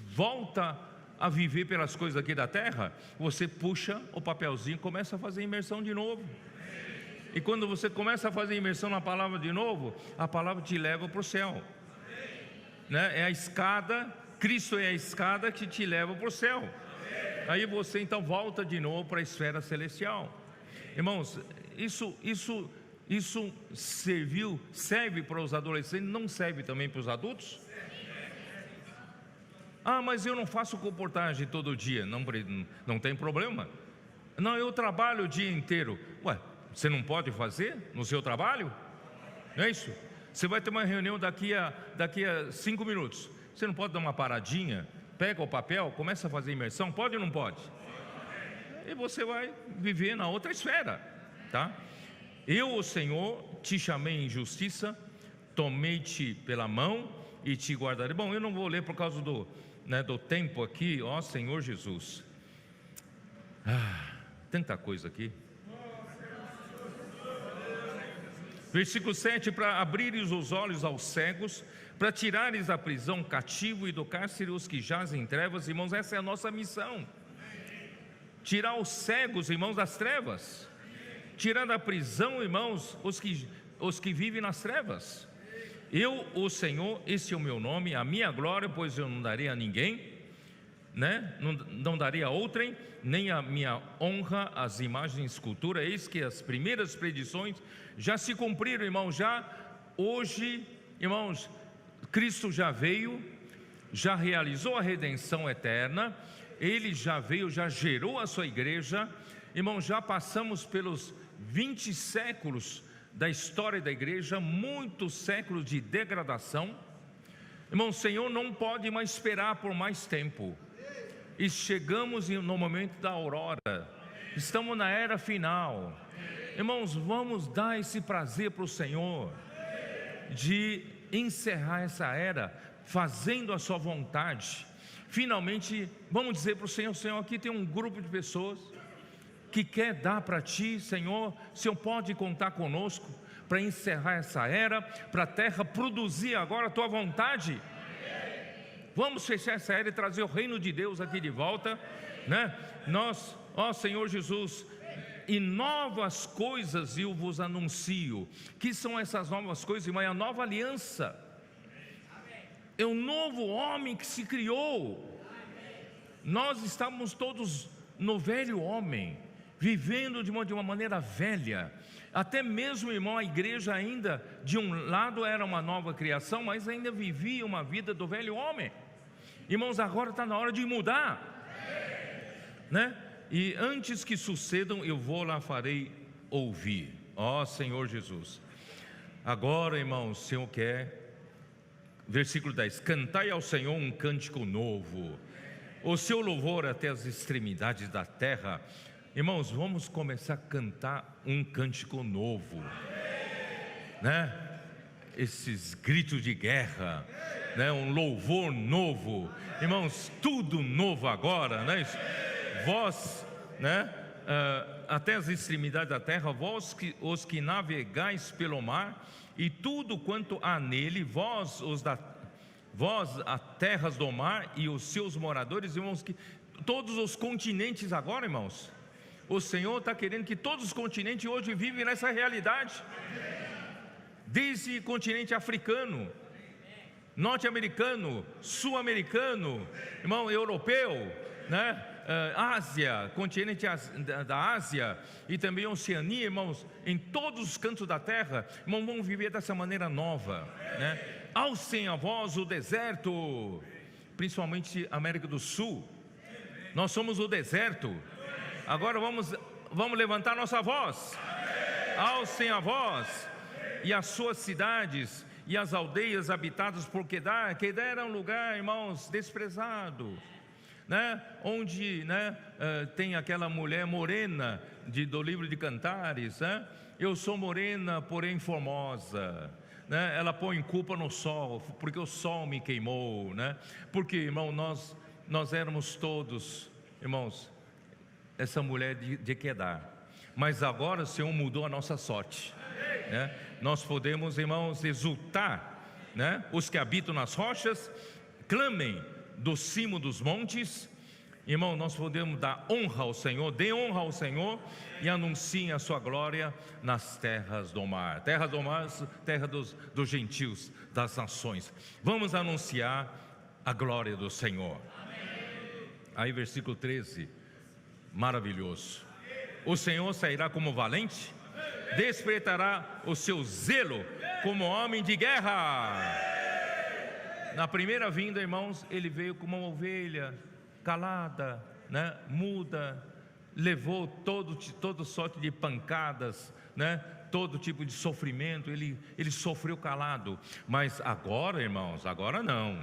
volta a viver pelas coisas aqui da terra, você puxa o papelzinho e começa a fazer imersão de novo. E quando você começa a fazer imersão na palavra de novo, a palavra te leva para o céu, né? É a escada, Cristo é a escada que te leva para o céu. Aí você então volta de novo para a esfera celestial. Irmãos, isso serve para os adolescentes, não serve também para os adultos? Ah, mas eu não faço comportagem todo dia. Não tem problema. Não, eu trabalho o dia inteiro. Ué, você não pode fazer no seu trabalho? Não é isso? Você vai ter uma reunião daqui a 5 minutos. Você não pode dar uma paradinha? Pega o papel, começa a fazer imersão, pode ou não pode? E você vai viver na outra esfera, tá? Eu, o Senhor, te chamei em justiça, tomei-te pela mão e te guardarei. Bom, eu não vou ler por causa do tempo aqui, ó Senhor Jesus. Tanta coisa aqui. Versículo 7, para abrires os olhos aos cegos, para tirares da prisão cativo e do cárcere os que jazem em trevas. Irmãos, essa é a nossa missão. Tirar os cegos, irmãos, das trevas. Tirar da prisão, irmãos, os que vivem nas trevas. Eu, o Senhor, esse é o meu nome, a minha glória, pois eu não darei a ninguém. né? Não daria a outrem, nem a minha honra às imagens de escultura. Eis que as primeiras predições já se cumpriram, irmãos. Já hoje, irmãos, Cristo já veio, já realizou a redenção eterna. Ele já veio, já gerou a sua igreja. Irmãos, já passamos pelos 20 séculos da história da igreja, muitos séculos de degradação. Irmão, o Senhor não pode mais esperar por mais tempo. E chegamos no momento da aurora. Estamos na era final. Irmãos, vamos dar esse prazer para o Senhor de encerrar essa era fazendo a sua vontade. Finalmente, vamos dizer para o Senhor: Senhor, aqui tem um grupo de pessoas que quer dar para Ti, Senhor. O Senhor pode contar conosco para encerrar essa era, para a terra produzir agora a Tua vontade. Vamos fechar essa era e trazer o reino de Deus aqui de volta, né? Nós, ó Senhor Jesus, e novas coisas eu vos anuncio. Que são essas novas coisas, irmão? É a nova aliança, é um novo homem que se criou. Nós estávamos todos no velho homem, vivendo de uma maneira velha. Até mesmo, irmão, a igreja ainda, de um lado era uma nova criação, mas ainda vivia uma vida do velho homem. Irmãos, agora está na hora de mudar, né? E antes que sucedam, eu vou lá, farei ouvir. Ó Senhor Jesus. Agora, irmãos, o Senhor quer, versículo 10: cantai ao Senhor um cântico novo, o seu louvor até as extremidades da terra. Irmãos, vamos começar a cantar um cântico novo, né? Esses gritos de guerra, né? Um louvor novo, irmãos, tudo novo agora, né? Vós, né? Até as extremidades da terra, vós os que navegais pelo mar, e tudo quanto há nele, vós as terras do mar e os seus moradores, irmãos, que todos os continentes agora, irmãos. O Senhor está querendo que todos os continentes hoje vivem nessa realidade. Desde o continente africano, norte-americano, sul-americano, irmão, europeu, né? Ásia, continente da Ásia e também Oceania, irmãos, em todos os cantos da terra, irmãos, vamos viver dessa maneira nova, né? Alcem a voz o deserto, principalmente América do Sul. Nós somos o deserto. Agora vamos levantar nossa voz. Alcem a voz, e as suas cidades e as aldeias habitadas por Quedar. Quedar era um lugar, irmãos, desprezado, né? Onde, né, tem aquela mulher morena do livro de Cantares, né? Eu sou morena, porém formosa, né? Ela põe culpa no sol, porque o sol me queimou, né? Porque, irmão, nós éramos todos, irmãos, essa mulher de Quedar. Mas agora o Senhor mudou a nossa sorte, né? Nós podemos, irmãos, exultar, né? Os que habitam nas rochas clamem do cimo dos montes. Irmão, nós podemos dar honra ao Senhor, dê honra ao Senhor e anunciem a sua glória nas terras do mar. Terra do mar, terra dos gentios, das nações. Vamos anunciar a glória do Senhor. Aí versículo 13, maravilhoso: o Senhor sairá como valente, despertará o seu zelo como homem de guerra. Na primeira vinda, irmãos, ele veio como uma ovelha calada, né? Muda, levou todo sorte de pancadas, né? Todo tipo de sofrimento, ele sofreu calado. Mas agora, irmãos, agora não.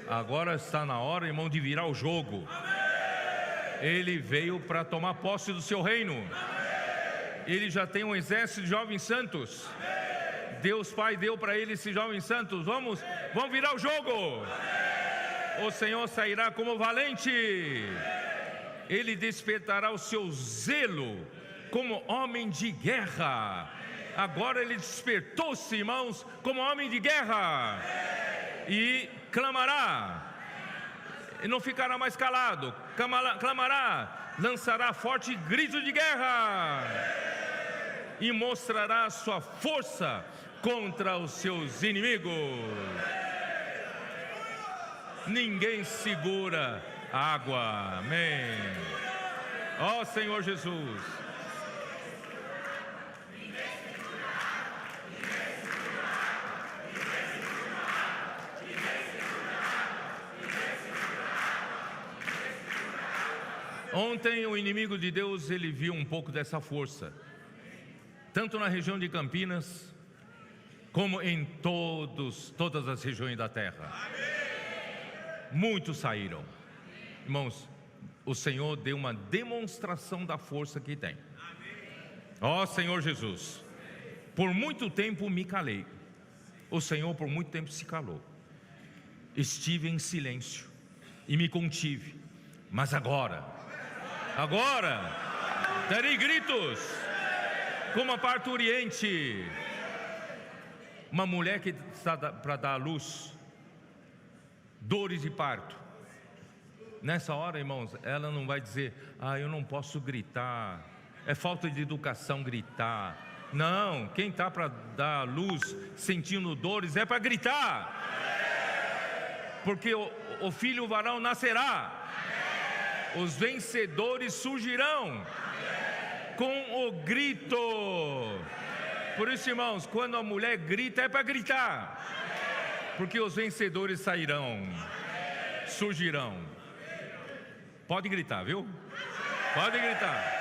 Agora está na hora, irmão, de virar o jogo. Ele veio para tomar posse do seu reino. Ele já tem um exército de jovens santos. Deus Pai deu para ele esses jovens santos. Vamos virar o jogo. O Senhor sairá como valente. Ele despertará o seu zelo como homem de guerra. Agora ele despertou-se, irmãos, como homem de guerra. E clamará. E não ficará mais calado. Clamará, lançará forte grito de guerra e mostrará sua força contra os seus inimigos. Ninguém segura água. Amém. Ó Senhor Jesus. Ontem o inimigo de Deus, ele viu um pouco dessa força, tanto na região de Campinas, como em todas as regiões da terra. Muitos saíram. Irmãos, o Senhor deu uma demonstração da força que tem. Ó Senhor Jesus, por muito tempo me calei. O Senhor por muito tempo se calou. Estive em silêncio e me contive. Mas agora darei gritos como a parturiente. Uma mulher que está para dar à luz, dores de parto. Nessa hora, irmãos, ela não vai dizer: eu não posso gritar, é falta de educação gritar. Não, quem está para dar à luz sentindo dores é para gritar, porque o filho varão nascerá. Os vencedores surgirão com o grito. Por isso, irmãos, quando a mulher grita, é para gritar, porque os vencedores sairão, surgirão. Pode gritar, viu? Pode gritar.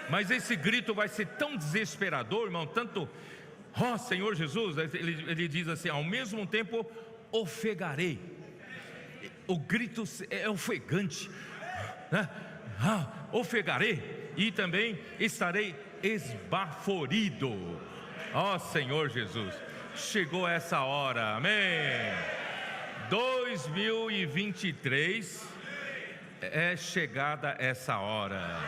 Mas esse grito vai ser tão desesperador, irmão, tanto... Ó Senhor Jesus, ele diz assim: ao mesmo tempo ofegarei. O grito é ofegante, né? Ofegarei e também estarei esbaforido. Ó Senhor Jesus, chegou essa hora, amém. 2023 é chegada essa hora.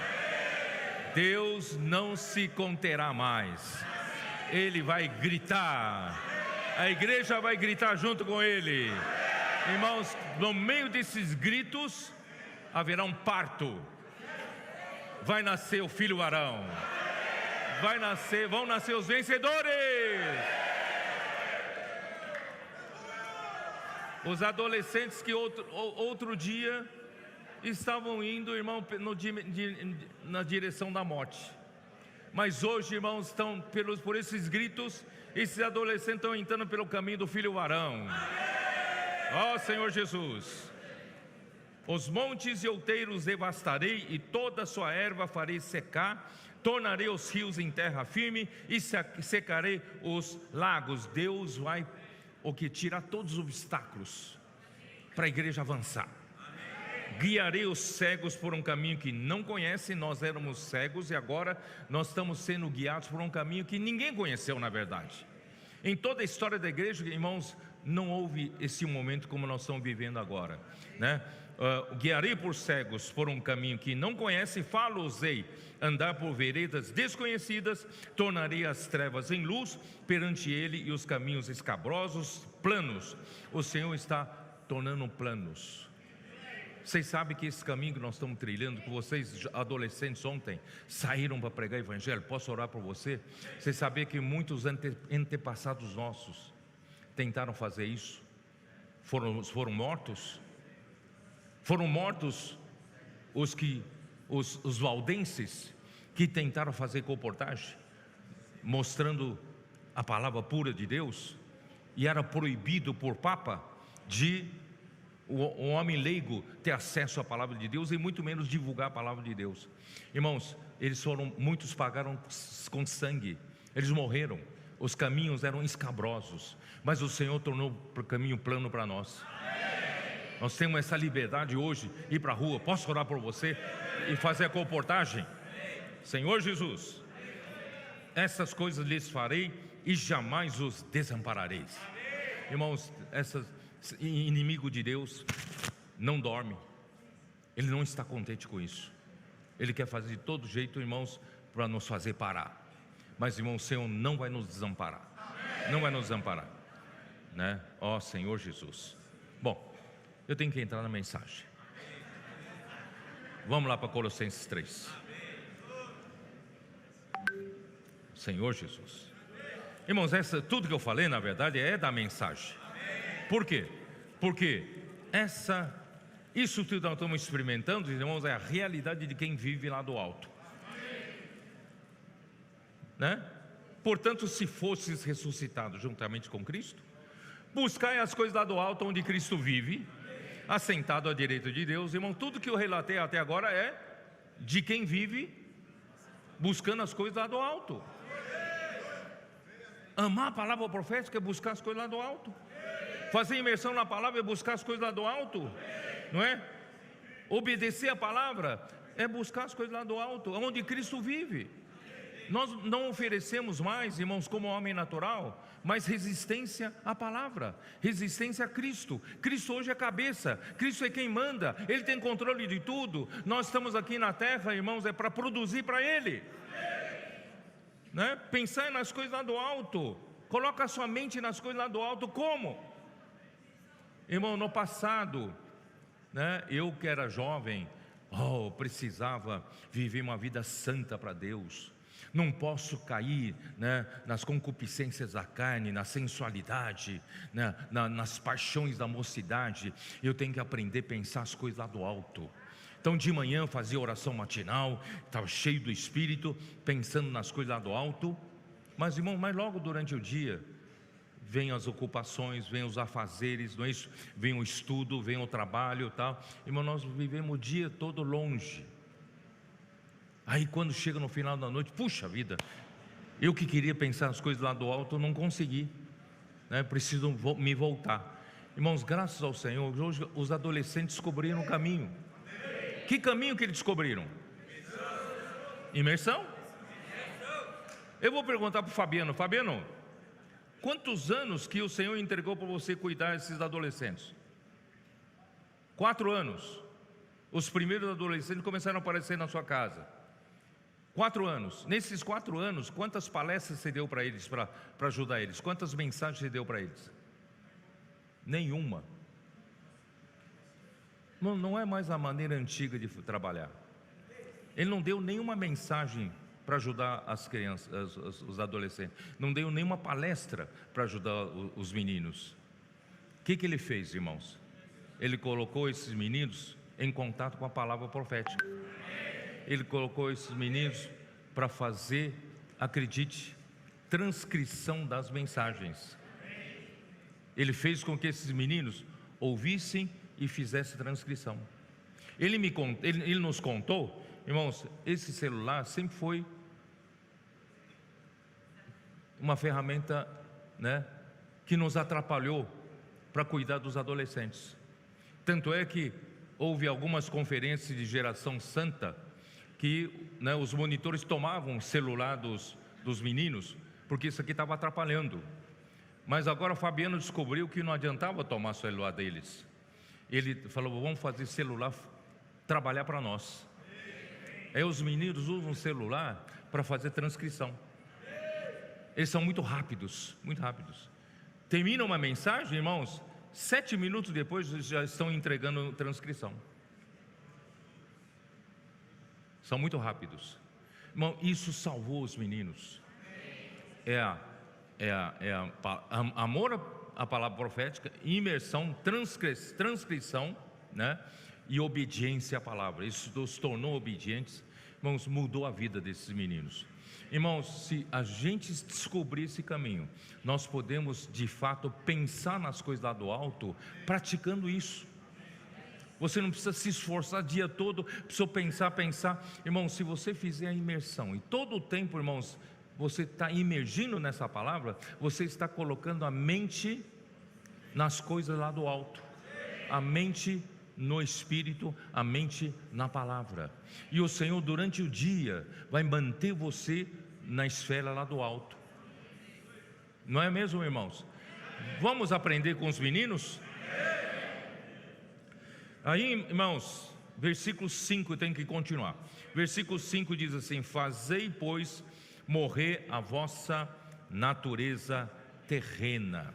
Deus não se conterá mais. Ele vai gritar, a igreja vai gritar junto com ele. Irmãos, no meio desses gritos haverá um parto. Vai nascer o filho varão. Vão nascer os vencedores. Os adolescentes que outro dia estavam indo, irmão, na direção da morte. Mas hoje, irmãos, estão por esses gritos, esses adolescentes estão entrando pelo caminho do filho varão. Ó Senhor Jesus, os montes e outeiros devastarei e toda a sua erva farei secar, tornarei os rios em terra firme e secarei os lagos. Deus vai tirar todos os obstáculos para a igreja avançar. Guiarei os cegos por um caminho que não conhecem. Nós éramos cegos e agora nós estamos sendo guiados por um caminho que ninguém conheceu, na verdade. Em toda a história da igreja, irmãos, não houve esse momento como nós estamos vivendo agora, né? Guiarei por cegos por um caminho que não conhecem, falo-os-ei andar por veredas desconhecidas, tornarei as trevas em luz perante ele e os caminhos escabrosos planos. O Senhor está tornando planos. Vocês sabem que esse caminho que nós estamos trilhando, que vocês adolescentes ontem saíram para pregar o evangelho, posso orar por você? Vocês sabem que muitos antepassados nossos tentaram fazer isso, foram mortos. Foram mortos os valdenses que tentaram fazer comportagem, mostrando a palavra pura de Deus, e era proibido por Papa de o homem leigo ter acesso à palavra de Deus e muito menos divulgar a palavra de Deus. Irmãos, muitos pagaram com sangue, eles morreram, os caminhos eram escabrosos, mas o Senhor tornou o caminho plano para nós. Nós temos essa liberdade hoje, ir para a rua. Posso orar por você e fazer a comportagem? Senhor Jesus, essas coisas lhes farei e jamais os desamparareis. Irmãos, inimigo de Deus não dorme, ele não está contente com isso, ele quer fazer de todo jeito, irmãos, para nos fazer parar. Mas, irmão, o Senhor não vai nos desamparar, não vai nos desamparar, né? Ó Senhor Jesus. Bom, eu tenho que entrar na mensagem. Vamos lá para Colossenses 3. Senhor Jesus. Irmãos, tudo que eu falei, na verdade, é da mensagem. Por quê? Porque isso que nós estamos experimentando, irmãos, é a realidade de quem vive lá do alto, né? Portanto, se fosses ressuscitado juntamente com Cristo, buscai as coisas lá do alto, onde Cristo vive, assentado à direita de Deus. Irmão, tudo que eu relatei até agora é de quem vive buscando as coisas lá do alto. Amar a palavra profética é buscar as coisas lá do alto. Fazer imersão na palavra é buscar as coisas lá do alto, não é? Obedecer a palavra é buscar as coisas lá do alto, onde Cristo vive. Nós não oferecemos mais, irmãos, como homem natural, mas resistência à palavra, resistência a Cristo. Cristo hoje é cabeça, Cristo é quem manda, Ele tem controle de tudo. Nós estamos aqui na terra, irmãos, é para produzir para Ele, né? Pensar nas coisas lá do alto, coloca a sua mente nas coisas lá do alto. Como? Irmão, no passado, né, eu que era jovem, precisava viver uma vida santa para Deus. Não posso cair, né, nas concupiscências da carne, na sensualidade, né, nas paixões da mocidade. Eu tenho que aprender a pensar as coisas lá do alto. Então de manhã fazia oração matinal, estava cheio do Espírito, pensando nas coisas lá do alto. Mas irmão, logo durante o dia vem as ocupações, vem os afazeres, não é isso? Vem o estudo, vem o trabalho e tal. Irmão, nós vivemos o dia todo longe. Aí quando chega no final da noite, puxa vida, eu que queria pensar as coisas lá do alto, eu não consegui, né? Preciso me voltar. Irmãos, graças ao Senhor, hoje os adolescentes descobriram o caminho. Que caminho que eles descobriram? Imersão. Eu vou perguntar para o Fabiano: Fabiano, quantos anos que o Senhor entregou para você cuidar desses adolescentes? 4 anos. Os primeiros adolescentes começaram a aparecer na sua casa. 4 anos. Nesses 4 anos, quantas palestras você deu para eles, para ajudar eles? Quantas mensagens você deu para eles? Nenhuma. Não é mais a maneira antiga de trabalhar. Ele não deu nenhuma mensagem para ajudar as crianças, os adolescentes. Não deu nenhuma palestra para ajudar os meninos. O que ele fez, irmãos? Ele colocou esses meninos em contato com a palavra profética. Ele colocou esses meninos para fazer, acredite, transcrição das mensagens. Ele fez com que esses meninos ouvissem e fizessem transcrição. Ele nos contou, irmãos, esse celular sempre foi uma ferramenta, né, que nos atrapalhou para cuidar dos adolescentes. Tanto é que houve algumas conferências de geração santa que, né, os monitores tomavam o celular dos meninos, porque isso aqui estava atrapalhando. Mas agora o Fabiano descobriu que não adiantava tomar o celular deles. Ele falou: vamos fazer celular trabalhar para nós. Aí os meninos usam o celular para fazer transcrição. Eles são muito rápidos, muito rápidos. Termina uma mensagem, irmãos, 7 minutos depois já estão entregando transcrição. São muito rápidos. Irmão, isso salvou os meninos. Amor à palavra profética, imersão, transcrição, né? E obediência à palavra. Isso os tornou obedientes. Irmãos, mudou a vida desses meninos. Irmãos, se a gente descobrir esse caminho, nós podemos de fato pensar nas coisas lá do alto, praticando isso. Você não precisa se esforçar o dia todo, precisa pensar. Irmãos, se você fizer a imersão, e todo o tempo, irmãos, você está imergindo nessa palavra, você está colocando a mente nas coisas lá do alto, a mente no Espírito, a mente na palavra. E o Senhor durante o dia vai manter você na esfera lá do alto. Não é mesmo, irmãos? Vamos aprender com os meninos? Aí, irmãos, versículo 5 tem que continuar. Versículo 5 diz assim: fazei, pois, morrer a vossa natureza terrena.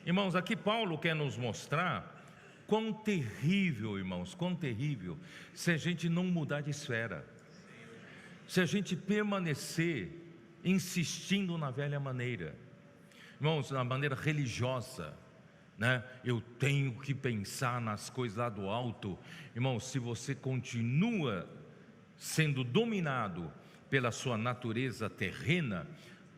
Irmãos, aqui Paulo quer nos mostrar quão terrível, irmãos, quão terrível se a gente não mudar de esfera, se a gente permanecer insistindo na velha maneira. irmãos, na maneira religiosa, né? Eu tenho que pensar nas coisas lá do alto. Irmãos, se você continua sendo dominado pela sua natureza terrena,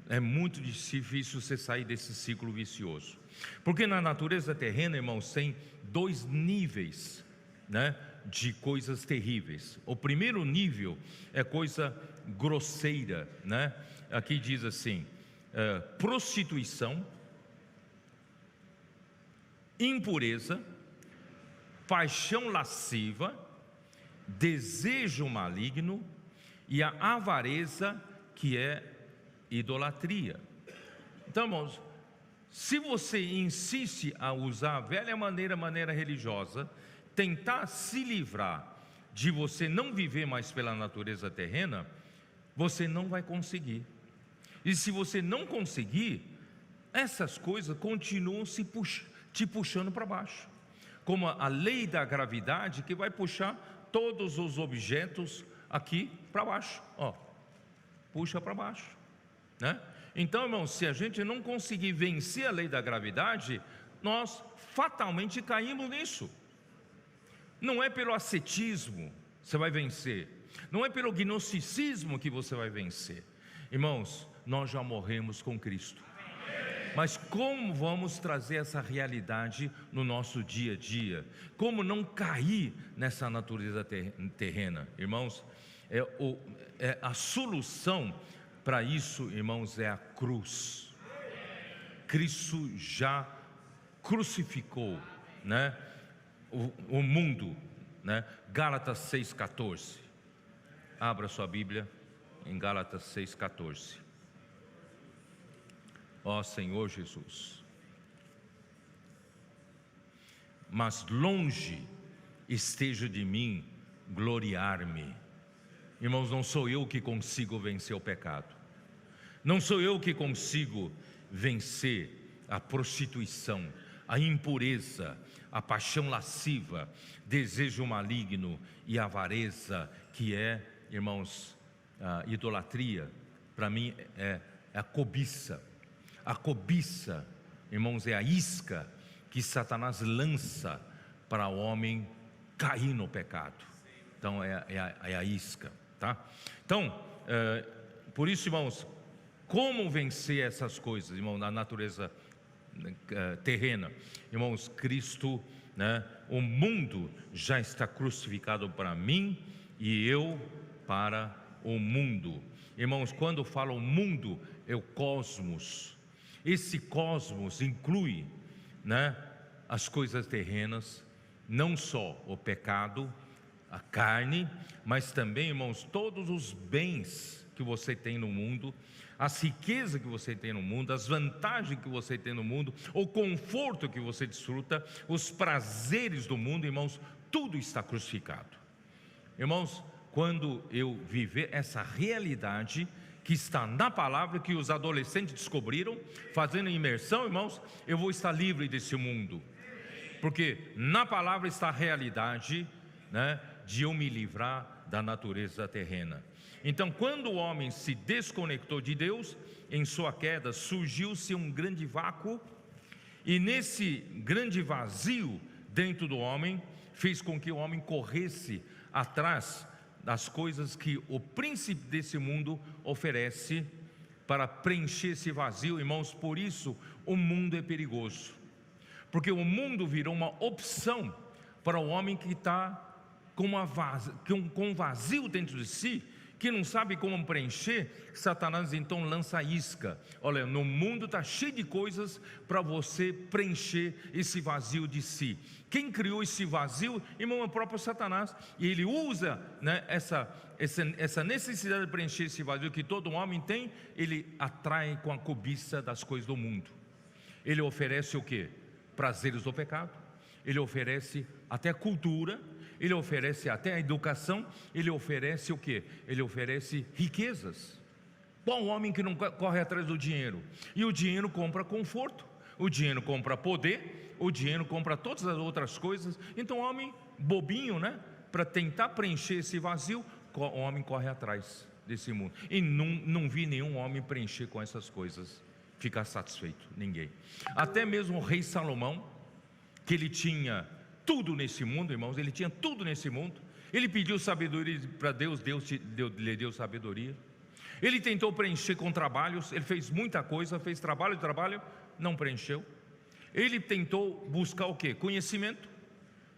é muito difícil você sair desse ciclo vicioso. Porque na natureza terrena, irmãos, tem dois níveis, né, de coisas terríveis. O primeiro nível é coisa grosseira, né? Aqui diz assim: prostituição, impureza, paixão lasciva, desejo maligno e a avareza, que é idolatria. Então, irmãos, se você insiste a usar a velha maneira religiosa, tentar se livrar de você não viver mais pela natureza terrena, você não vai conseguir. E se você não conseguir, essas coisas continuam te puxando para baixo, como a lei da gravidade, que vai puxar todos os objetos aqui para baixo, ó, puxa para baixo, né? Então, irmãos, se a gente não conseguir vencer a lei da gravidade, nós fatalmente caímos nisso. Não é pelo ascetismo que você vai vencer, não é pelo gnosticismo que você vai vencer. Irmãos, nós já morremos com Cristo. Mas como vamos trazer essa realidade no nosso dia a dia? Como não cair nessa natureza terrena? Irmãos, a solução para isso, irmãos, é a cruz. Cristo já crucificou, né, o mundo, né? Gálatas 6,14. Abra sua Bíblia em Gálatas 6,14. Ó Senhor Jesus, mas longe esteja de mim gloriar-me. Irmãos, não sou eu que consigo vencer o pecado, não sou eu que consigo vencer a prostituição, a impureza, a paixão lasciva, desejo maligno e avareza, que é, irmãos, a idolatria. Para mim é a cobiça. A cobiça, irmãos, é a isca que Satanás lança para o homem cair no pecado. Então é a isca, tá? Então, por isso, irmãos, como vencer essas coisas, irmão, na natureza terrena? Irmãos, Cristo, né, o mundo já está crucificado para mim e eu para o mundo. Irmãos, quando eu falo mundo, é o cosmos. Esse cosmos inclui, né, as coisas terrenas, não só o pecado, a carne, mas também, irmãos, todos os bens que você tem no mundo, as riquezas que você tem no mundo, as vantagens que você tem no mundo, o conforto que você desfruta, os prazeres do mundo, irmãos, tudo está crucificado. Irmãos, quando eu viver essa realidade que está na palavra, que os adolescentes descobriram, fazendo imersão, irmãos, eu vou estar livre desse mundo, porque na palavra está a realidade, né, de eu me livrar da natureza terrena. Então, quando o homem se desconectou de Deus, em sua queda, surgiu-se um grande vácuo, e nesse grande vazio dentro do homem, fez com que o homem corresse atrás das coisas que o príncipe desse mundo oferece para preencher esse vazio. Irmãos, por isso o mundo é perigoso, porque o mundo virou uma opção para o homem que está com um vazio dentro de si, que não sabe como preencher. Satanás então lança a isca: olha, no mundo está cheio de coisas para você preencher esse vazio de si. Quem criou esse vazio, irmão, é o próprio Satanás, e ele usa, né, essa necessidade de preencher esse vazio que todo homem tem. Ele atrai com a cobiça das coisas do mundo. Ele oferece o quê? Prazeres do pecado. Ele oferece até cultura, ele oferece até a educação, ele oferece o quê? Ele oferece riquezas. Qual homem que não corre atrás do dinheiro? E o dinheiro compra conforto, o dinheiro compra poder, o dinheiro compra todas as outras coisas. Então o homem bobinho, né, para tentar preencher esse vazio, o homem corre atrás desse mundo. E não vi nenhum homem preencher com essas coisas. ficar satisfeito, ninguém. Até mesmo o rei Salomão, que ele tinha tudo nesse mundo, irmãos, ele tinha tudo nesse mundo. Ele pediu sabedoria para Deus, Deus lhe deu sabedoria. Ele tentou preencher com trabalhos, ele fez muita coisa, fez trabalho, não preencheu. Ele tentou buscar o quê? Conhecimento,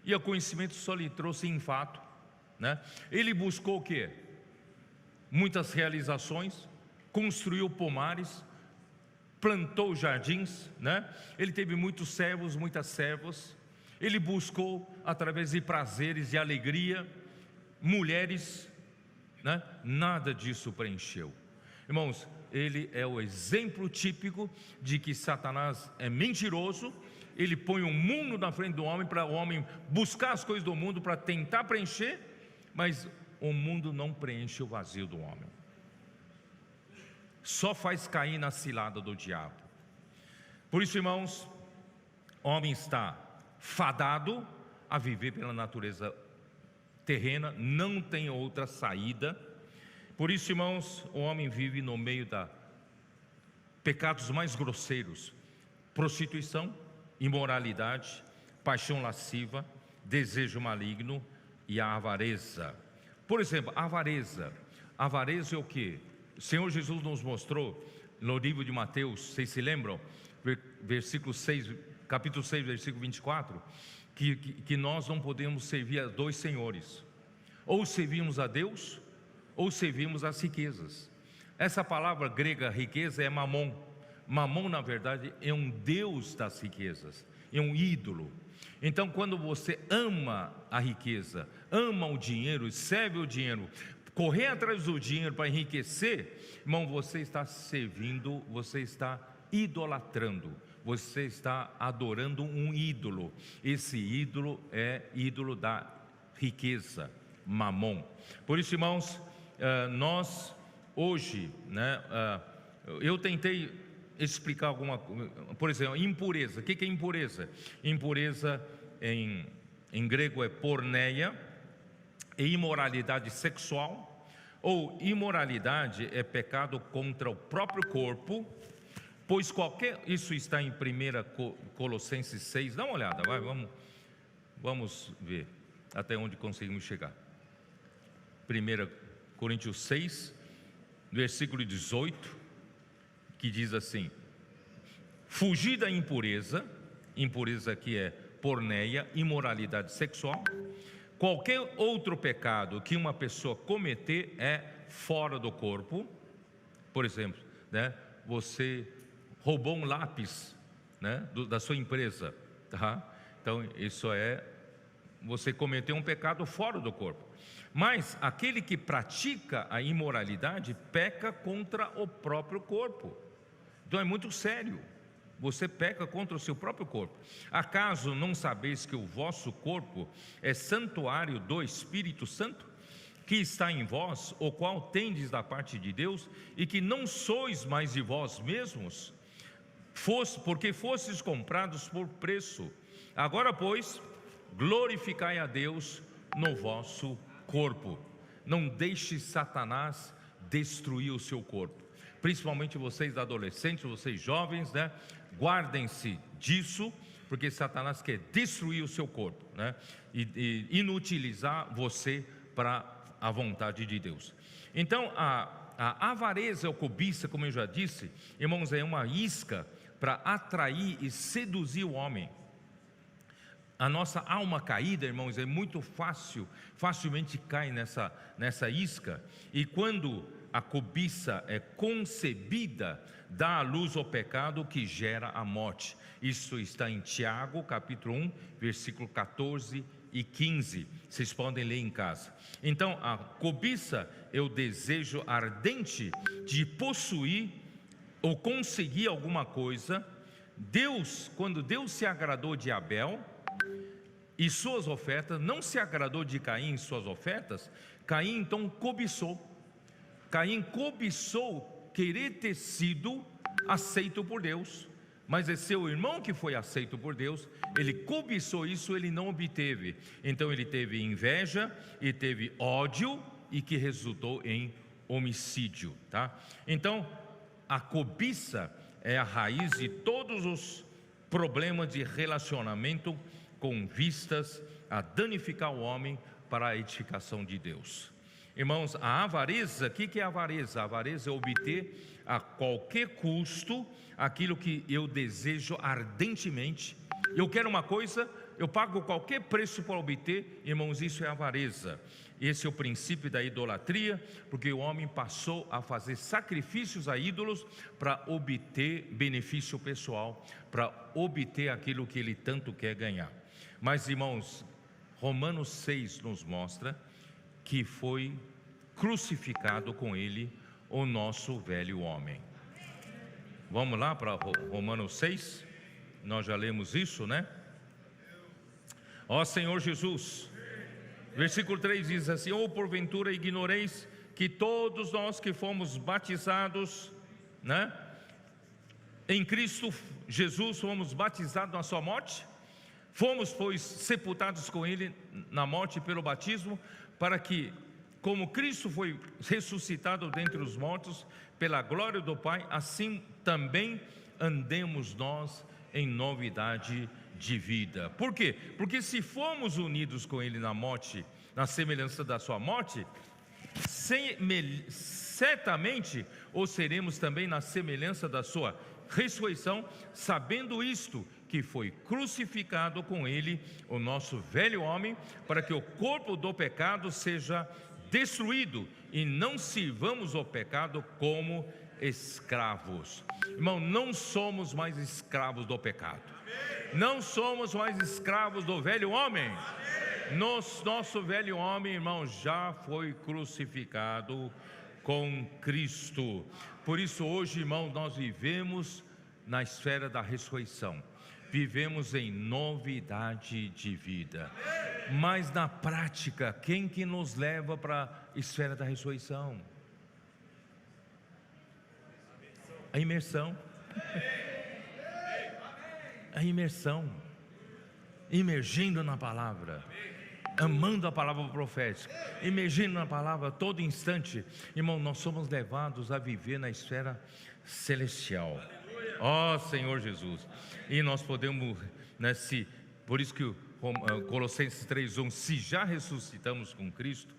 e o conhecimento só lhe trouxe enfado, né? Ele buscou o quê? Muitas realizações, construiu pomares, plantou jardins, né? Ele teve muitos servos, muitas servas. Ele buscou através de prazeres, de alegria, mulheres, né? Nada disso preencheu. Irmãos, ele é o exemplo típico de que Satanás é mentiroso. Ele põe o mundo na frente do homem, para o homem buscar as coisas do mundo, para tentar preencher, mas o mundo não preenche o vazio do homem, só faz cair na cilada do diabo. Por isso, irmãos, o homem está fadado a viver pela natureza terrena, não tem outra saída. Por isso, irmãos, o homem vive no meio da pecados mais grosseiros: prostituição, imoralidade, paixão lasciva, desejo maligno e a avareza. Por exemplo, avareza é o que? O Senhor Jesus nos mostrou no livro de Mateus, vocês se lembram? Versículo 6, capítulo 6, versículo 24, que nós não podemos servir a dois senhores: ou servimos a Deus, ou servimos as riquezas. Essa palavra grega riqueza é mamon. Mamon, na verdade, é um deus das riquezas, é um ídolo. Então, quando você ama a riqueza, ama o dinheiro, serve o dinheiro, correr atrás do dinheiro para enriquecer, irmão, você está servindo, você está idolatrando, você está adorando um ídolo. Esse ídolo é ídolo da riqueza, mamon. Por isso, irmãos, nós hoje, né, eu tentei explicar alguma coisa. Por exemplo, impureza. O que é impureza? Impureza em grego é porneia, é imoralidade sexual, ou imoralidade é pecado contra o próprio corpo, pois isso está em 1 Colossenses 6, dá uma olhada, vai, vamos ver até onde conseguimos chegar. 1 Coríntios 6, versículo 18, que diz assim: fugir da impureza que é porneia, imoralidade sexual. Qualquer outro pecado que uma pessoa cometer é fora do corpo. Por exemplo, né, você roubou um lápis, né, da sua empresa, tá? Então isso você cometeu um pecado fora do corpo. Mas aquele que pratica a imoralidade peca contra o próprio corpo. Então é muito sério. Você peca contra o seu próprio corpo. Acaso não sabeis que o vosso corpo é santuário do Espírito Santo, que está em vós, o qual tendes da parte de Deus, e que não sois mais de vós mesmos, porque fostes comprados por preço? Agora, pois, glorificai a Deus no vosso corpo. Não deixe Satanás destruir o seu corpo. Principalmente vocês adolescentes, vocês jovens, né? Guardem-se disso, porque Satanás quer destruir o seu corpo, né? E inutilizar você para a vontade de Deus. Então a avareza ou cobiça, como eu já disse, irmãos, é uma isca para atrair e seduzir o homem. A nossa alma caída, irmãos, é muito facilmente cai nessa isca. E quando a cobiça é concebida, dá à luz ao pecado que gera a morte. Isso está em Tiago, capítulo 1, versículo 14 e 15. Vocês podem ler em casa. Então, a cobiça é o desejo ardente de possuir ou conseguir alguma coisa. Quando Deus se agradou de Abel e suas ofertas, não se agradou de Caim e suas ofertas, Caim então cobiçou. Caim cobiçou querer ter sido aceito por Deus, mas é seu irmão que foi aceito por Deus. Ele cobiçou isso, ele não obteve. Então ele teve inveja e teve ódio, e que resultou em homicídio, tá? Então a cobiça é a raiz de todos os problemas de relacionamento com vistas a danificar o homem para a edificação de Deus. Irmãos, a avareza, o que é avareza? A avareza é obter a qualquer custo aquilo que eu desejo ardentemente. Eu quero uma coisa, eu pago qualquer preço para obter. Irmãos, isso é avareza. Esse é o princípio da idolatria, porque o homem passou a fazer sacrifícios a ídolos para obter benefício pessoal, para obter aquilo que ele tanto quer ganhar. Mas, irmãos, Romanos 6 nos mostra que foi crucificado com ele o nosso velho homem. Vamos lá para Romanos 6? Nós já lemos isso, né? Ó Senhor Jesus, versículo 3 diz assim: ou porventura ignoreis que todos nós que fomos batizados, né, em Cristo Jesus, fomos batizados na sua morte? Fomos, pois, sepultados com ele na morte pelo batismo, para que, como Cristo foi ressuscitado dentre os mortos pela glória do Pai, assim também andemos nós em novidade de vida. Por quê? Porque se fomos unidos com ele na morte, na semelhança da sua morte, certamente o seremos também na semelhança da sua ressurreição, sabendo isto, que foi crucificado com ele o nosso velho homem, para que o corpo do pecado seja destruído e não sirvamos ao pecado como escravos. Irmão, não somos mais escravos do pecado, não somos mais escravos do velho homem. Nosso velho homem, irmão, já foi crucificado com Cristo. Por isso hoje, irmão, nós vivemos na esfera da ressurreição, vivemos em novidade de vida. Mas na prática, quem que nos leva para a esfera da ressurreição? A imersão. A imersão. Imergindo na palavra, amando a palavra profética, imergindo na palavra todo instante. Irmão, nós somos levados a viver na esfera celestial. Ó Senhor Jesus. E nós podemos, né, por isso que Colossenses 3:1, se já ressuscitamos com Cristo,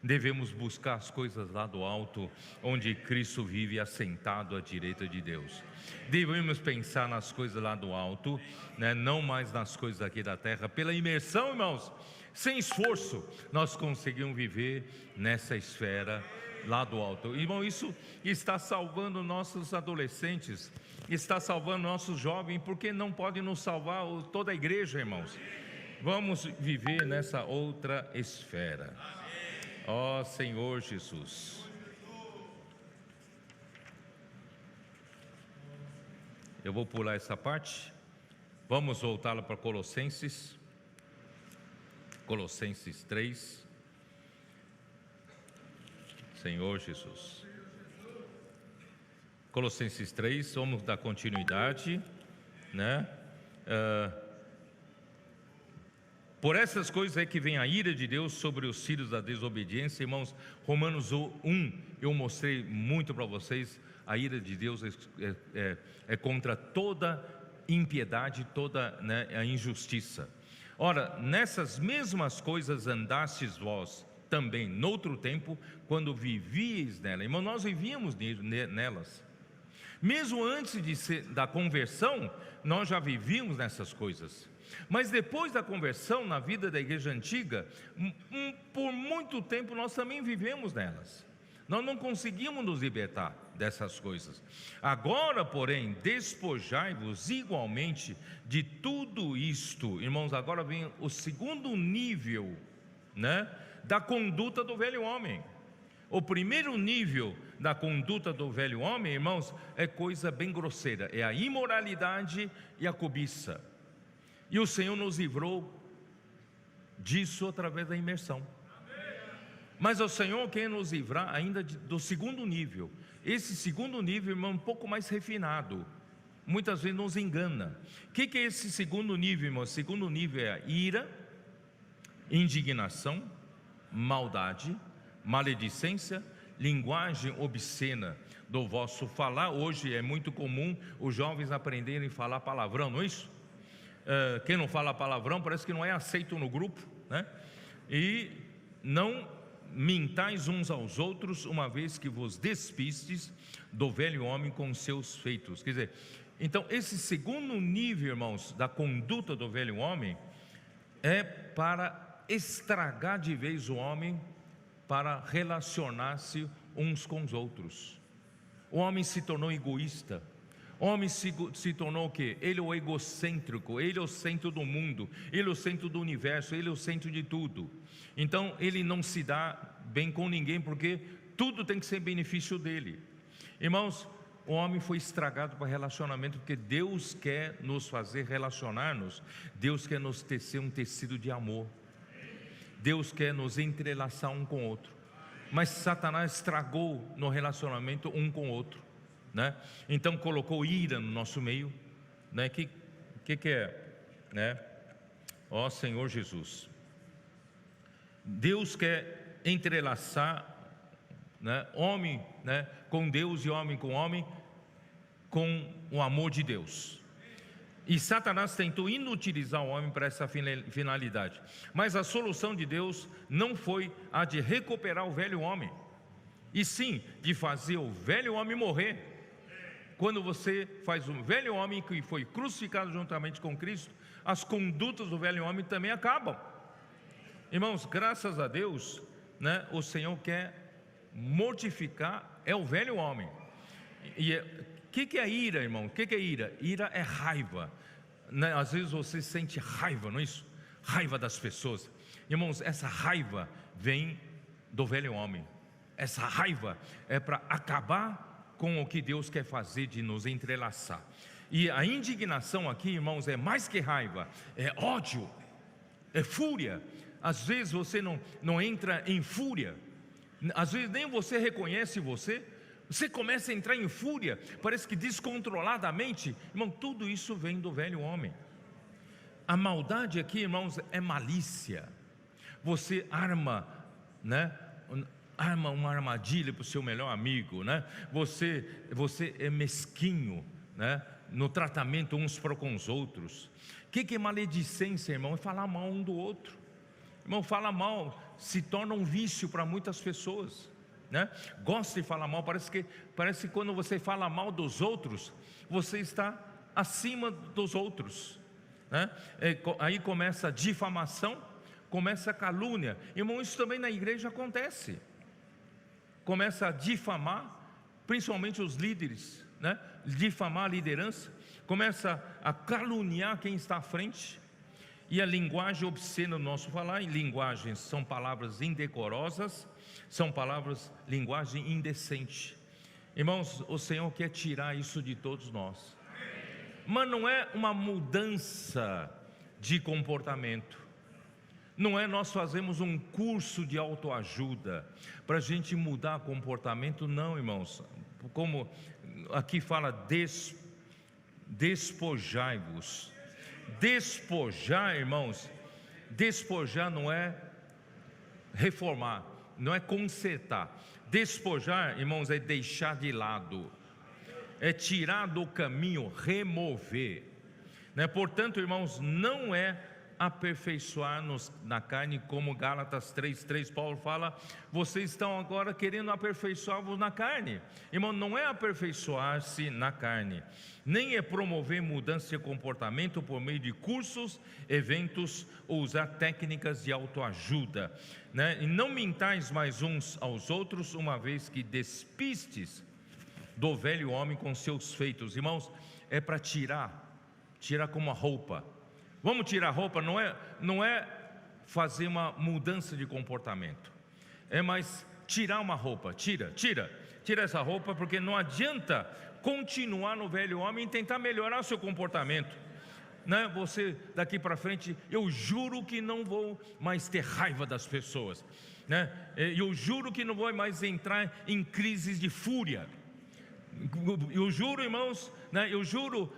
devemos buscar as coisas lá do alto, onde Cristo vive assentado à direita de Deus. Devemos pensar nas coisas lá do alto, né? Não mais nas coisas aqui da terra. Pela imersão, irmãos, sem esforço, nós conseguimos viver nessa esfera lá do alto. Irmão, isso está salvando nossos adolescentes, está salvando nossos jovens, porque não pode nos salvar toda a igreja, irmãos. Vamos viver nessa outra esfera. Ó Senhor Jesus. Eu vou pular essa parte. Vamos voltar lá para Colossenses 3. Senhor Jesus. Colossenses 3, vamos dar continuidade, né? Por essas coisas é que vem a ira de Deus sobre os filhos da desobediência. Irmãos, Romanos 1, eu mostrei muito para vocês. A ira de Deus é contra toda impiedade, toda, né, a injustiça. Ora, nessas mesmas coisas andastes vós também noutro tempo, quando vivíeis nela. Irmão, nós vivíamos nelas. Mesmo antes da conversão, nós já vivíamos nessas coisas. Mas depois da conversão, na vida da igreja antiga, por muito tempo nós também vivemos nelas. Nós não conseguimos nos libertar dessas coisas. Agora, porém, despojai-vos igualmente de tudo isto. Irmãos, agora vem o segundo nível, né, da conduta do velho homem. O primeiro nível da conduta do velho homem, irmãos, é coisa bem grosseira, é a imoralidade e a cobiça. E o Senhor nos livrou disso através da imersão. Mas o Senhor quer nos livrar ainda do segundo nível. Esse segundo nível, irmão, é um pouco mais refinado. Muitas vezes nos engana. O que é esse segundo nível, irmão? O segundo nível é a ira, indignação, maldade, maledicência, linguagem obscena, do vosso falar. Hoje é muito comum os jovens aprenderem a falar palavrão, não é isso? Quem não fala palavrão parece que não é aceito no grupo, né? E não mintais uns aos outros, uma vez que vos despistes do velho homem com seus feitos. Quer dizer, então esse segundo nível, irmãos, da conduta do velho homem é para estragar de vez o homem para relacionar-se uns com os outros. O homem se tornou egoísta. O homem se tornou o quê? Ele é o egocêntrico, ele é o centro do mundo, ele é o centro do universo, ele é o centro de tudo. Então ele não se dá bem com ninguém, porque tudo tem que ser benefício dele. Irmãos, o homem foi estragado para relacionamento, porque Deus quer nos fazer relacionar-nos. Deus quer nos tecer um tecido de amor. Deus quer nos entrelaçar um com o outro. Mas Satanás estragou no relacionamento um com o outro, né? Então colocou ira no nosso meio, né? Que é, né? Ó Senhor Jesus, Deus quer entrelaçar, né, homem, né, com Deus e homem com homem, com o amor de Deus. E Satanás tentou inutilizar o homem para essa finalidade. Mas a solução de Deus não foi a de recuperar o velho homem, e sim de fazer o velho homem morrer. Quando você faz um velho homem que foi crucificado juntamente com Cristo, as condutas do velho homem também acabam. Irmãos, graças a Deus, né, o Senhor quer mortificar o velho homem. E o que é ira, irmão? O que é ira? Ira é raiva, né? Às vezes você sente raiva, não é isso? Raiva das pessoas. Irmãos, essa raiva vem do velho homem. Essa raiva é para acabar com o que Deus quer fazer de nos entrelaçar. E a indignação aqui, irmãos, é mais que raiva, é ódio, é fúria. Às vezes você não entra em fúria, às vezes nem você reconhece você começa a entrar em fúria, parece que descontroladamente. Irmão, tudo isso vem do velho homem. A maldade aqui, irmãos, é malícia. Você arma, né? Arma uma armadilha para o seu melhor amigo, né? Você é mesquinho, né? No tratamento uns para com os outros. O que é maledicência, irmão? É falar mal um do outro. Irmão, fala mal se torna um vício para muitas pessoas, né? Gosta de falar mal, parece que quando você fala mal dos outros, você está acima dos outros, né? Aí começa a difamação, começa a calúnia. Irmão, isso também na igreja acontece. Começa a difamar, principalmente os líderes, né? Difamar a liderança, começa a caluniar quem está à frente. E a linguagem obscena no nosso falar, e linguagens são palavras indecorosas, são palavras, linguagem indecente. Irmãos, o Senhor quer tirar isso de todos nós. Mas não é uma mudança de comportamento. Não é nós fazemos um curso de autoajuda para a gente mudar comportamento, não, irmãos. Como aqui fala, despojai-vos. Despojar, irmãos, despojar não é reformar, não é consertar. Despojar, irmãos, é deixar de lado, é tirar do caminho, remover, né? Portanto, irmãos, não é aperfeiçoar-nos na carne, como Gálatas 3:3 Paulo fala, vocês estão agora querendo aperfeiçoar-vos na carne. Irmão, não é aperfeiçoar-se na carne, nem é promover mudança de comportamento por meio de cursos, eventos ou usar técnicas de autoajuda, né? E não mintais mais uns aos outros, uma vez que despistes do velho homem com seus feitos. Irmãos, é para tirar como a roupa. Vamos tirar a roupa, não é fazer uma mudança de comportamento, é mais tirar uma roupa. Tira essa roupa, porque não adianta continuar no velho homem e tentar melhorar seu comportamento, né? Você daqui para frente, eu juro que não vou mais ter raiva das pessoas, né? Eu juro que não vou mais entrar em crises de fúria. Eu juro, irmãos, né? Eu juro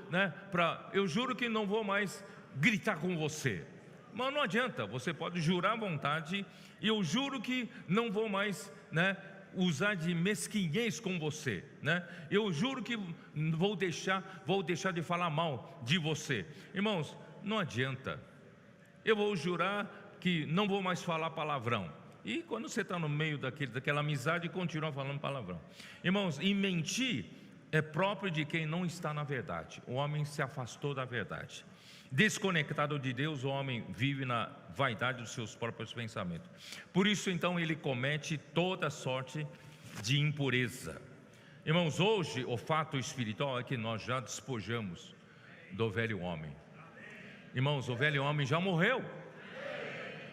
que não vou mais gritar com você. Mas não adianta, você pode jurar à vontade, e eu juro que não vou mais, né, usar de mesquinhez com você, né? Eu juro que vou deixar de falar mal de você. Irmãos, não adianta. Eu vou jurar que não vou mais falar palavrão. E quando você está no meio daquela amizade, continua falando palavrão. Irmãos, e mentir é próprio de quem não está na verdade. O homem se afastou da verdade. Desconectado de Deus, o homem vive na vaidade dos seus próprios pensamentos. Por isso, então, ele comete toda sorte de impureza. Irmãos, hoje o fato espiritual é que nós já despojamos do velho homem. Irmãos, o velho homem já morreu.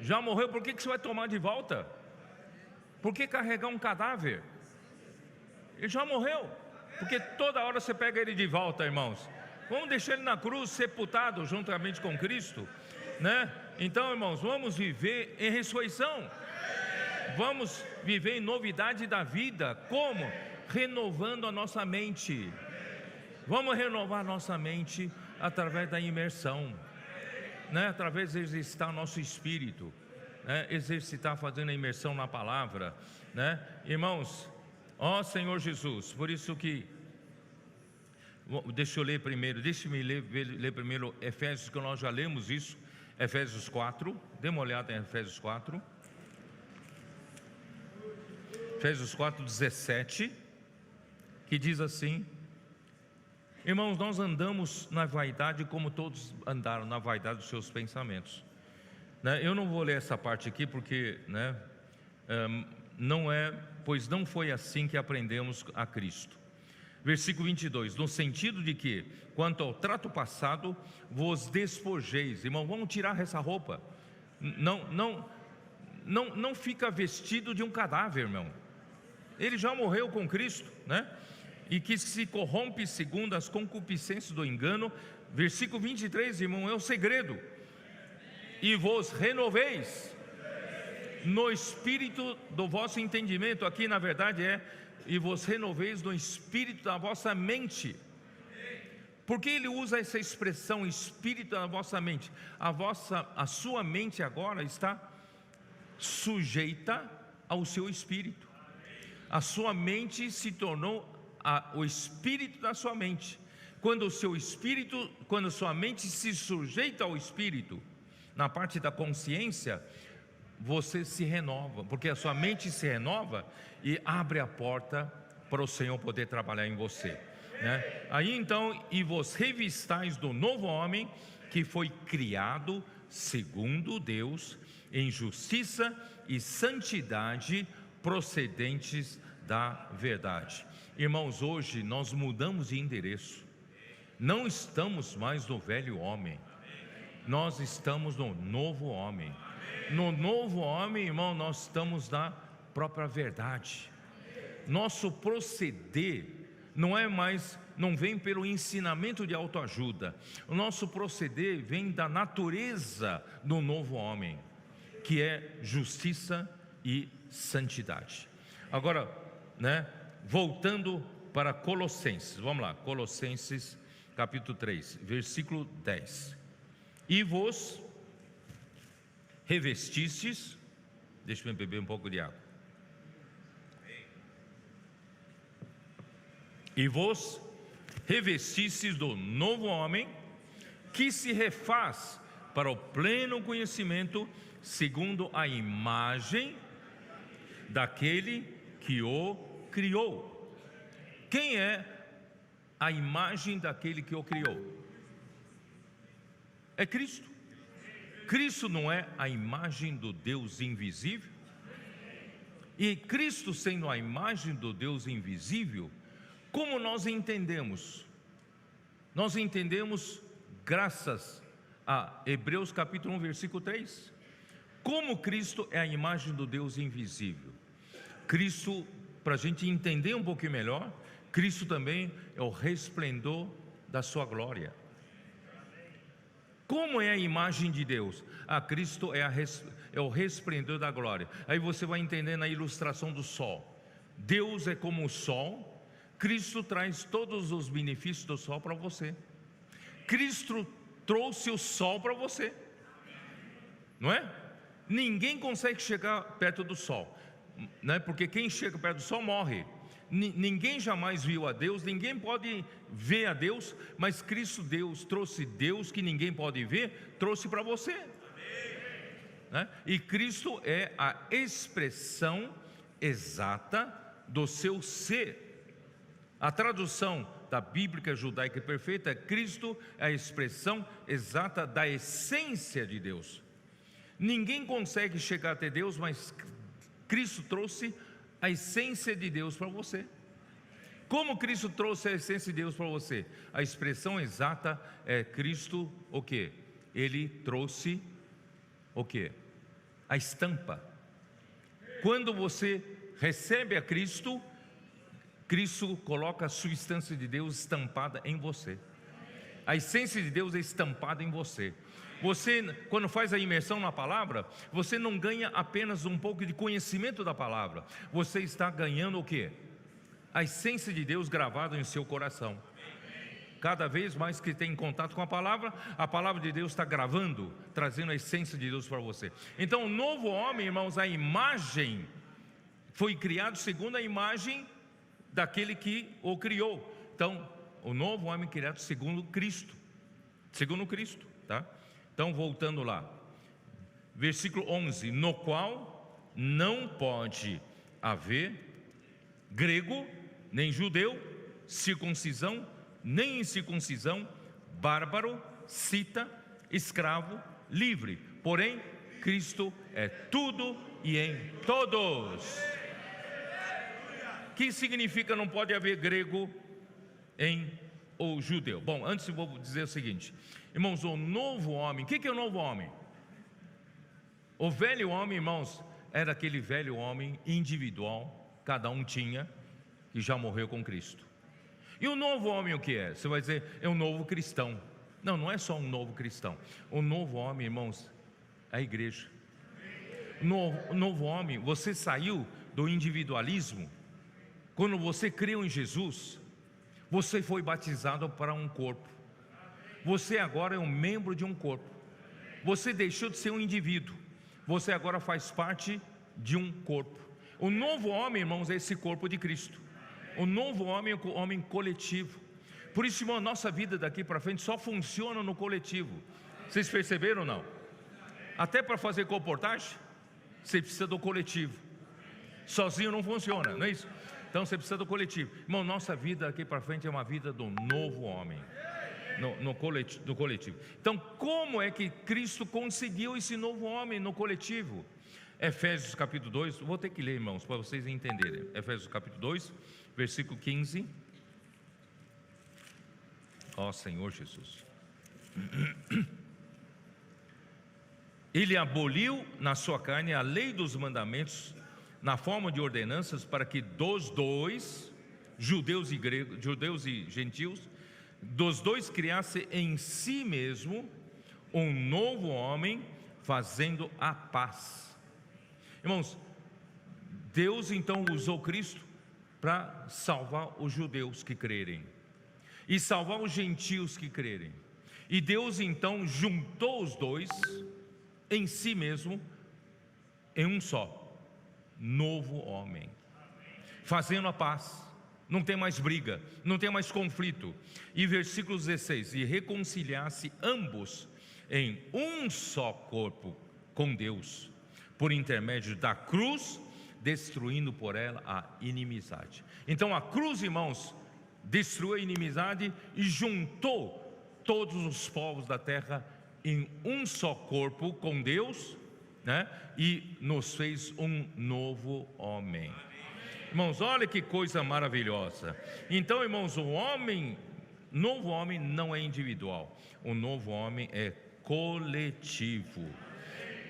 Já morreu, por que você vai tomar de volta? Por que carregar um cadáver? Ele já morreu. Porque toda hora você pega ele de volta, irmãos. Vamos deixar ele na cruz, sepultado juntamente com Cristo, né? Então, irmãos, vamos viver em ressurreição. Vamos viver em novidade da vida. Como? Renovando a nossa mente. Vamos renovar a nossa mente através da imersão, né? Através de exercitar nosso espírito, né? Exercitar fazendo a imersão na palavra, né? Irmãos, ó Senhor Jesus, por isso que deixa eu ler primeiro, deixe-me ler primeiro Efésios, que nós já lemos isso, Efésios 4, dê uma olhada em Efésios 4, Efésios 4, 17, que diz assim: irmãos, nós andamos na vaidade como todos andaram na vaidade dos seus pensamentos, né? Eu não vou ler essa parte aqui porque, né, pois não foi assim que aprendemos a Cristo. Versículo 22, no sentido de que, quanto ao trato passado, vos despojeis. Irmão, vamos tirar essa roupa. Não fica vestido de um cadáver, irmão. Ele já morreu com Cristo, né? E que se corrompe segundo as concupiscências do engano. Versículo 23, irmão, é o segredo. E vos renoveis no espírito do vosso entendimento. Aqui na verdade e vos renoveis no espírito da vossa mente. Por que ele usa essa expressão, espírito da vossa mente? A sua mente agora está sujeita ao seu espírito. A sua mente se tornou o espírito da sua mente. Quando sua mente se sujeita ao espírito, na parte da consciência, você se renova, porque a sua mente se renova e abre a porta para o Senhor poder trabalhar em você, né? Aí então, e vos revistais do novo homem, que foi criado segundo Deus, em justiça e santidade procedentes da verdade. Irmãos, hoje nós mudamos de endereço. Não estamos mais no velho homem, nós estamos no novo homem. No novo homem, irmão, nós estamos na própria verdade. Nosso proceder não vem pelo ensinamento de autoajuda. O nosso proceder vem da natureza do novo homem, que é justiça e santidade. Agora, né, voltando para Colossenses, vamos lá, Colossenses capítulo 3, versículo 10. E vos revestistes, deixa eu beber um pouco de água. E vos revestistes do novo homem, que se refaz para o pleno conhecimento, segundo a imagem daquele que o criou. Quem é a imagem daquele que o criou? É Cristo. Cristo não é a imagem do Deus invisível? E Cristo sendo a imagem do Deus invisível, como nós entendemos? Nós entendemos graças a Hebreus capítulo 1, versículo 3. Como Cristo é a imagem do Deus invisível? Cristo, para a gente entender um pouquinho melhor, Cristo também é o resplendor da sua glória. Como é a imagem de Deus? Cristo é o resplendor da glória. Aí você vai entender na ilustração do sol. Deus é como o sol. Cristo traz todos os benefícios do sol para você. Cristo trouxe o sol para você, não é? Ninguém consegue chegar perto do sol, né? Porque quem chega perto do sol morre. Ninguém jamais viu a Deus, ninguém pode ver a Deus, mas Cristo Deus trouxe Deus que ninguém pode ver, trouxe para você, né? E Cristo é a expressão exata do seu ser. A tradução da Bíblia judaica perfeita é: Cristo é a expressão exata da essência de Deus. Ninguém consegue chegar até Deus, mas Cristo trouxe a essência de Deus para você. Como Cristo trouxe a essência de Deus para você? A expressão exata é Cristo, o quê? Ele trouxe o quê? A estampa. Quando você recebe a Cristo, Cristo coloca a substância de Deus estampada em você. A essência de Deus é estampada em você. Você, quando faz a imersão na palavra, você não ganha apenas um pouco de conhecimento da palavra, você está ganhando o quê? A essência de Deus gravada em seu coração. Cada vez mais que tem contato com a palavra de Deus está gravando, trazendo a essência de Deus para você. Então o novo homem, irmãos, a imagem foi criado segundo a imagem daquele que o criou. Então o novo homem criado segundo Cristo, tá? Então, voltando lá, versículo 11: no qual não pode haver grego, nem judeu, circuncisão, nem incircuncisão, bárbaro, cita, escravo, livre, porém, Cristo é tudo e em todos. O que significa não pode haver grego ou judeu? Bom, antes eu vou dizer o seguinte, irmãos, o novo homem, o que é o novo homem? O velho homem, irmãos, era aquele velho homem individual, cada um tinha, que já morreu com Cristo. E o novo homem o que é? Você vai dizer, é um novo cristão. Não, não é só um novo cristão. O novo homem, irmãos, é a igreja. Novo homem, você saiu do individualismo. Quando você creu em Jesus, você foi batizado para um corpo. Você agora é um membro de um corpo. Você deixou de ser um indivíduo. Você agora faz parte de um corpo. O novo homem, irmãos, é esse corpo de Cristo. O novo homem é o homem coletivo. Por isso, irmão, a nossa vida daqui para frente só funciona no coletivo. Vocês perceberam ou não? Até para fazer comportagem, você precisa do coletivo. Sozinho não funciona, não é isso? Então você precisa do coletivo. Irmão, nossa vida daqui para frente é uma vida do novo homem. No coletivo. Então, como é que Cristo conseguiu esse novo homem no coletivo? Efésios capítulo 2, vou ter que ler, irmãos, para vocês entenderem. Efésios capítulo 2, versículo 15. Ó Senhor Jesus. Ele aboliu na sua carne a lei dos mandamentos na forma de ordenanças, para que dos dois, judeus e gentios, dos dois criasse em si mesmo um novo homem, fazendo a paz. Irmãos, Deus então usou Cristo para salvar os judeus que crerem e salvar os gentios que crerem. E Deus então juntou os dois em si mesmo em um só novo homem, fazendo a paz. Não tem mais briga, não tem mais conflito. E versículo 16: e reconciliasse ambos em um só corpo com Deus, por intermédio da cruz, destruindo por ela a inimizade. Então a cruz, irmãos, destruiu a inimizade e juntou todos os povos da terra em um só corpo com Deus, né? E nos fez um novo homem. Irmãos, olha que coisa maravilhosa. Então, irmãos, novo homem não é individual. O novo homem é coletivo.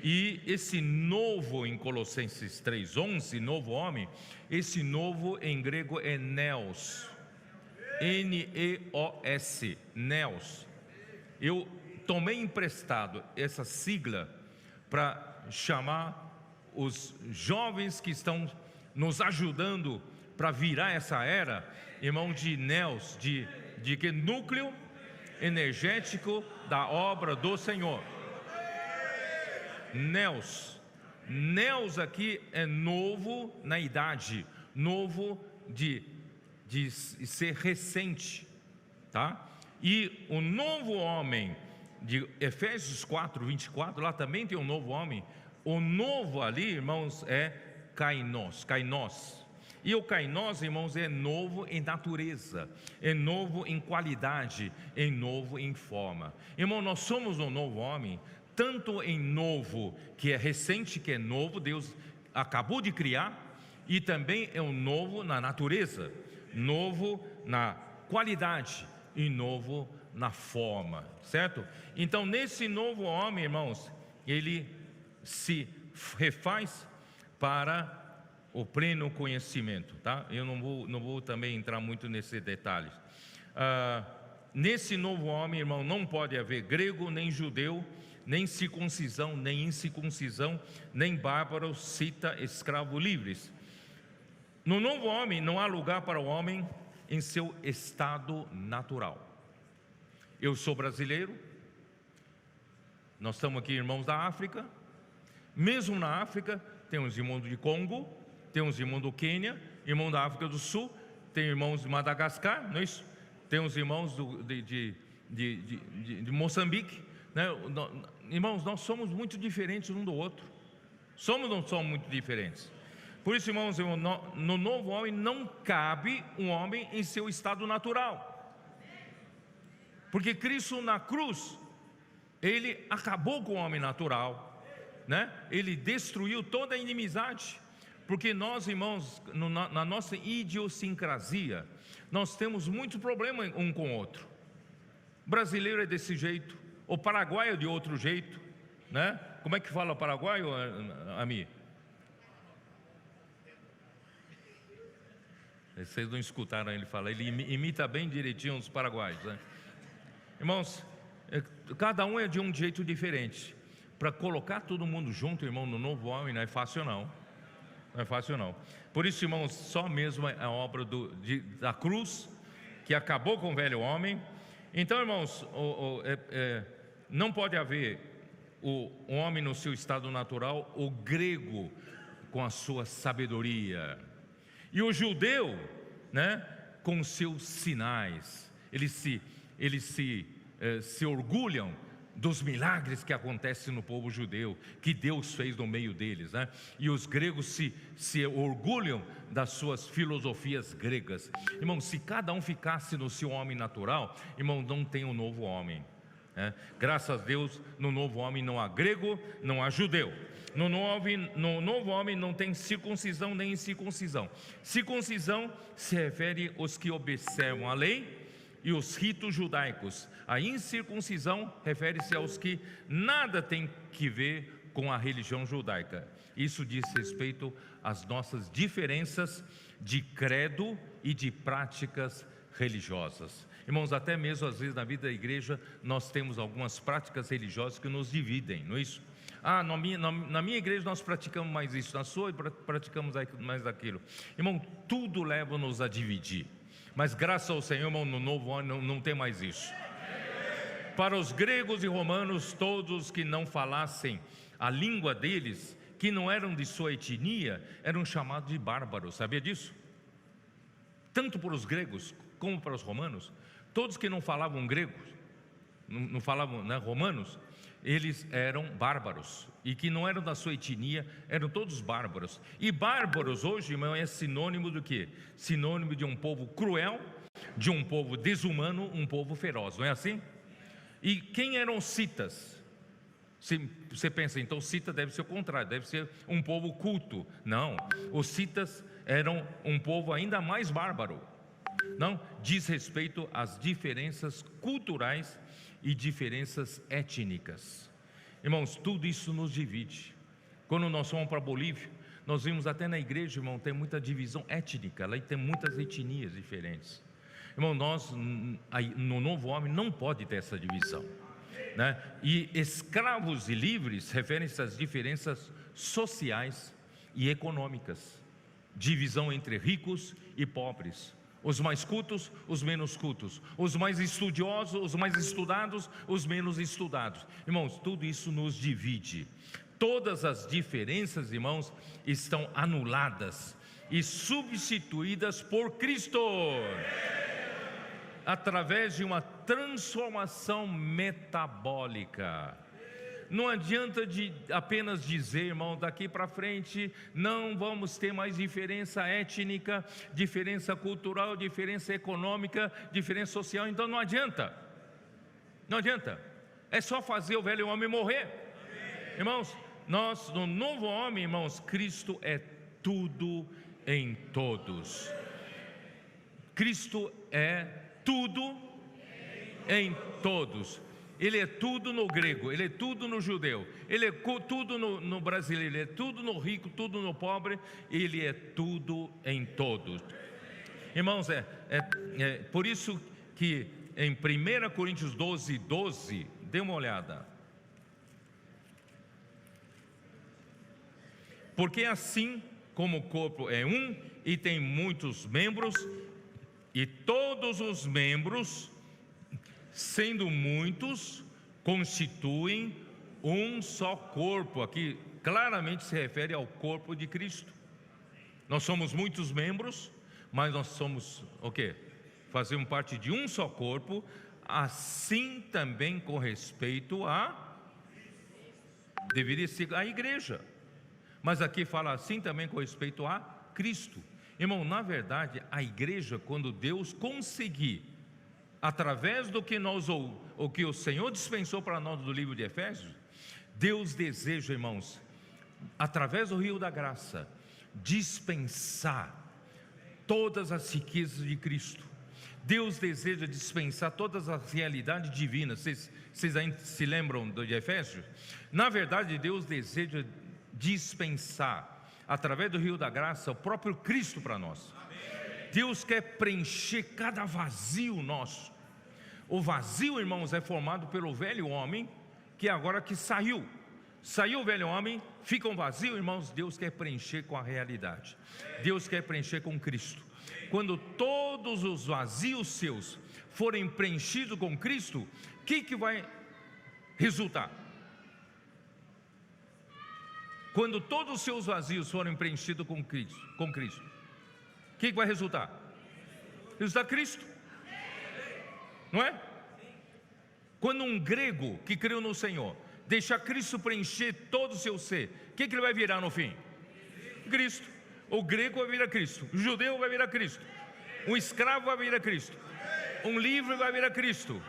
E esse novo em Colossenses 3:11, novo homem, esse novo em grego é neos. N-E-O-S, neos. Eu tomei emprestado essa sigla para chamar os jovens que estão nos ajudando para virar essa era, irmão, de neos, de que núcleo energético da obra do Senhor. Neos, Neos aqui é novo na idade, novo de ser recente, tá? E o novo homem de Efésios 4:24, lá também tem um novo homem. O novo ali, irmãos, é kainos. E o kainos, irmãos, é novo em natureza, é novo em qualidade, é novo em forma. Irmão, nós somos um novo homem, tanto em novo, que é recente, que é novo, Deus acabou de criar, e também é um novo na natureza, novo na qualidade e novo na forma, certo? Então, nesse novo homem, irmãos, ele se refaz para o pleno conhecimento, tá? Eu não vou também entrar muito nesses detalhes. Nesse novo homem, irmão, não pode haver grego, nem judeu, nem circuncisão, nem incircuncisão, nem bárbaro, cita, escravo, livres. No novo homem não há lugar para o homem em seu estado natural. Eu sou brasileiro, nós estamos aqui, irmãos da África. Mesmo na África, tem os irmãos de Congo, tem os irmãos do Quênia, irmão da África do Sul, tem irmãos de Madagascar, não é isso? Tem os irmãos de Moçambique, né? Irmãos, nós somos muito diferentes um do outro. Somos ou não somos muito diferentes? Por isso, irmãos, no novo homem não cabe um homem em seu estado natural, porque Cristo na cruz, Ele acabou com o homem natural, né? Ele destruiu toda a inimizade. Porque nós, irmãos, na nossa idiosincrasia, nós temos muito problema um com o outro. O brasileiro é desse jeito, o paraguaio é de outro jeito, né? Como é que fala paraguaio, Ami? Vocês não escutaram ele falar, ele imita bem direitinho os paraguaios, né? Irmãos, cada um é de um jeito diferente. Para colocar todo mundo junto, irmão, no novo homem, não é fácil não. Não é fácil não. Por isso, irmãos, só mesmo a obra da cruz, que acabou com o velho homem. Então, irmãos, não pode haver um homem no seu estado natural, o grego com a sua sabedoria, e o judeu, né, com os seus sinais. Eles se orgulham dos milagres que acontecem no povo judeu, que Deus fez no meio deles, né? E os gregos se orgulham das suas filosofias gregas. Irmão, se cada um ficasse no seu homem natural, irmão, não tem um novo homem, né? Graças a Deus, no novo homem não há grego, não há judeu. No novo homem não tem circuncisão nem incircuncisão. Circuncisão se refere aos que observam a lei e os ritos judaicos. A incircuncisão refere-se aos que nada tem que ver com a religião judaica. Isso diz respeito às nossas diferenças de credo e de práticas religiosas. Irmãos, até mesmo às vezes na vida da igreja nós temos algumas práticas religiosas que nos dividem, não é isso? Na minha igreja nós praticamos mais isso, na sua praticamos mais aquilo. Irmão, tudo leva-nos a dividir. Mas graças ao Senhor, irmão, no novo ano não tem mais isso. Para os gregos e romanos, todos que não falassem a língua deles, que não eram de sua etnia, eram chamados de bárbaros. Sabia disso? Tanto para os gregos como para os romanos, todos que não falavam grego, não falavam, né, romanos, eles eram bárbaros, e que não eram da sua etnia, eram todos bárbaros. E bárbaros hoje, irmão, é sinônimo do quê? Sinônimo de um povo cruel, de um povo desumano, um povo feroz, não é assim? E quem eram os citas? Você pensa, então o cita deve ser o contrário, deve ser um povo culto. Não, os citas eram um povo ainda mais bárbaro. Não, diz respeito às diferenças culturais e diferenças étnicas. Irmãos, tudo isso nos divide. Quando nós fomos para a Bolívia, nós vimos até na igreja, irmão, tem muita divisão étnica, lá tem muitas etnias diferentes. Irmão, nós, no novo homem, não pode ter essa divisão, né? E escravos e livres referem-se às diferenças sociais e econômicas, divisão entre ricos e pobres, os mais cultos, os menos cultos, os mais estudiosos, os mais estudados, os menos estudados. Irmãos, tudo isso nos divide. Todas as diferenças, irmãos, estão anuladas e substituídas por Cristo, através de uma transformação metabólica. Não adianta apenas dizer, irmão, daqui para frente não vamos ter mais diferença étnica, diferença cultural, diferença econômica, diferença social. Então não adianta, não adianta, é só fazer o velho homem morrer. Irmãos, nós no novo homem, irmãos, Cristo é tudo em todos. Cristo é tudo em todos. Ele é tudo no grego, Ele é tudo no judeu, Ele é tudo no brasileiro, Ele é tudo no rico, tudo no pobre, Ele é tudo em todos. Irmãos, por isso que em 1 Coríntios 12:12, dê uma olhada. Porque assim como o corpo é um e tem muitos membros, e todos os membros, sendo muitos, constituem um só corpo. Aqui claramente se refere ao corpo de Cristo. Nós somos muitos membros, mas nós somos o quê? Fazemos parte de um só corpo. Assim também com respeito deveria ser a igreja, mas aqui fala assim também com respeito a Cristo. Irmão, na verdade, a igreja, quando Deus conseguir, através do que o que o Senhor dispensou para nós do livro de Efésios, Deus deseja, irmãos, através do rio da graça, dispensar todas as riquezas de Cristo. Deus deseja dispensar todas as realidades divinas. Vocês ainda se lembram de Efésios? Na verdade, Deus deseja dispensar, através do rio da graça, o próprio Cristo para nós. Deus quer preencher cada vazio nosso. O vazio, irmãos, é formado pelo velho homem, que agora que saiu o velho homem, fica um vazio, irmãos. Deus quer preencher com a realidade, Deus quer preencher com Cristo. Quando todos os vazios seus forem preenchidos com Cristo, o que vai resultar? Quando todos os seus vazios forem preenchidos com Cristo, o que vai resultar? Resultar Cristo, não é? Quando um grego que creu no Senhor deixar Cristo preencher todo o seu ser, o que ele vai virar no fim? Cristo. O grego vai virar Cristo, o judeu vai virar Cristo, um escravo vai virar Cristo, um livre vai virar Cristo,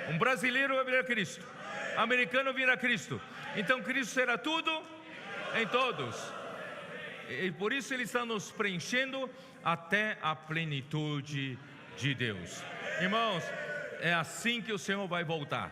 um brasileiro vai virar Cristo, americano vai virar Cristo. Então Cristo será tudo em todos, e por isso Ele está nos preenchendo até a plenitude de Deus. Irmãos, é assim que o Senhor vai voltar.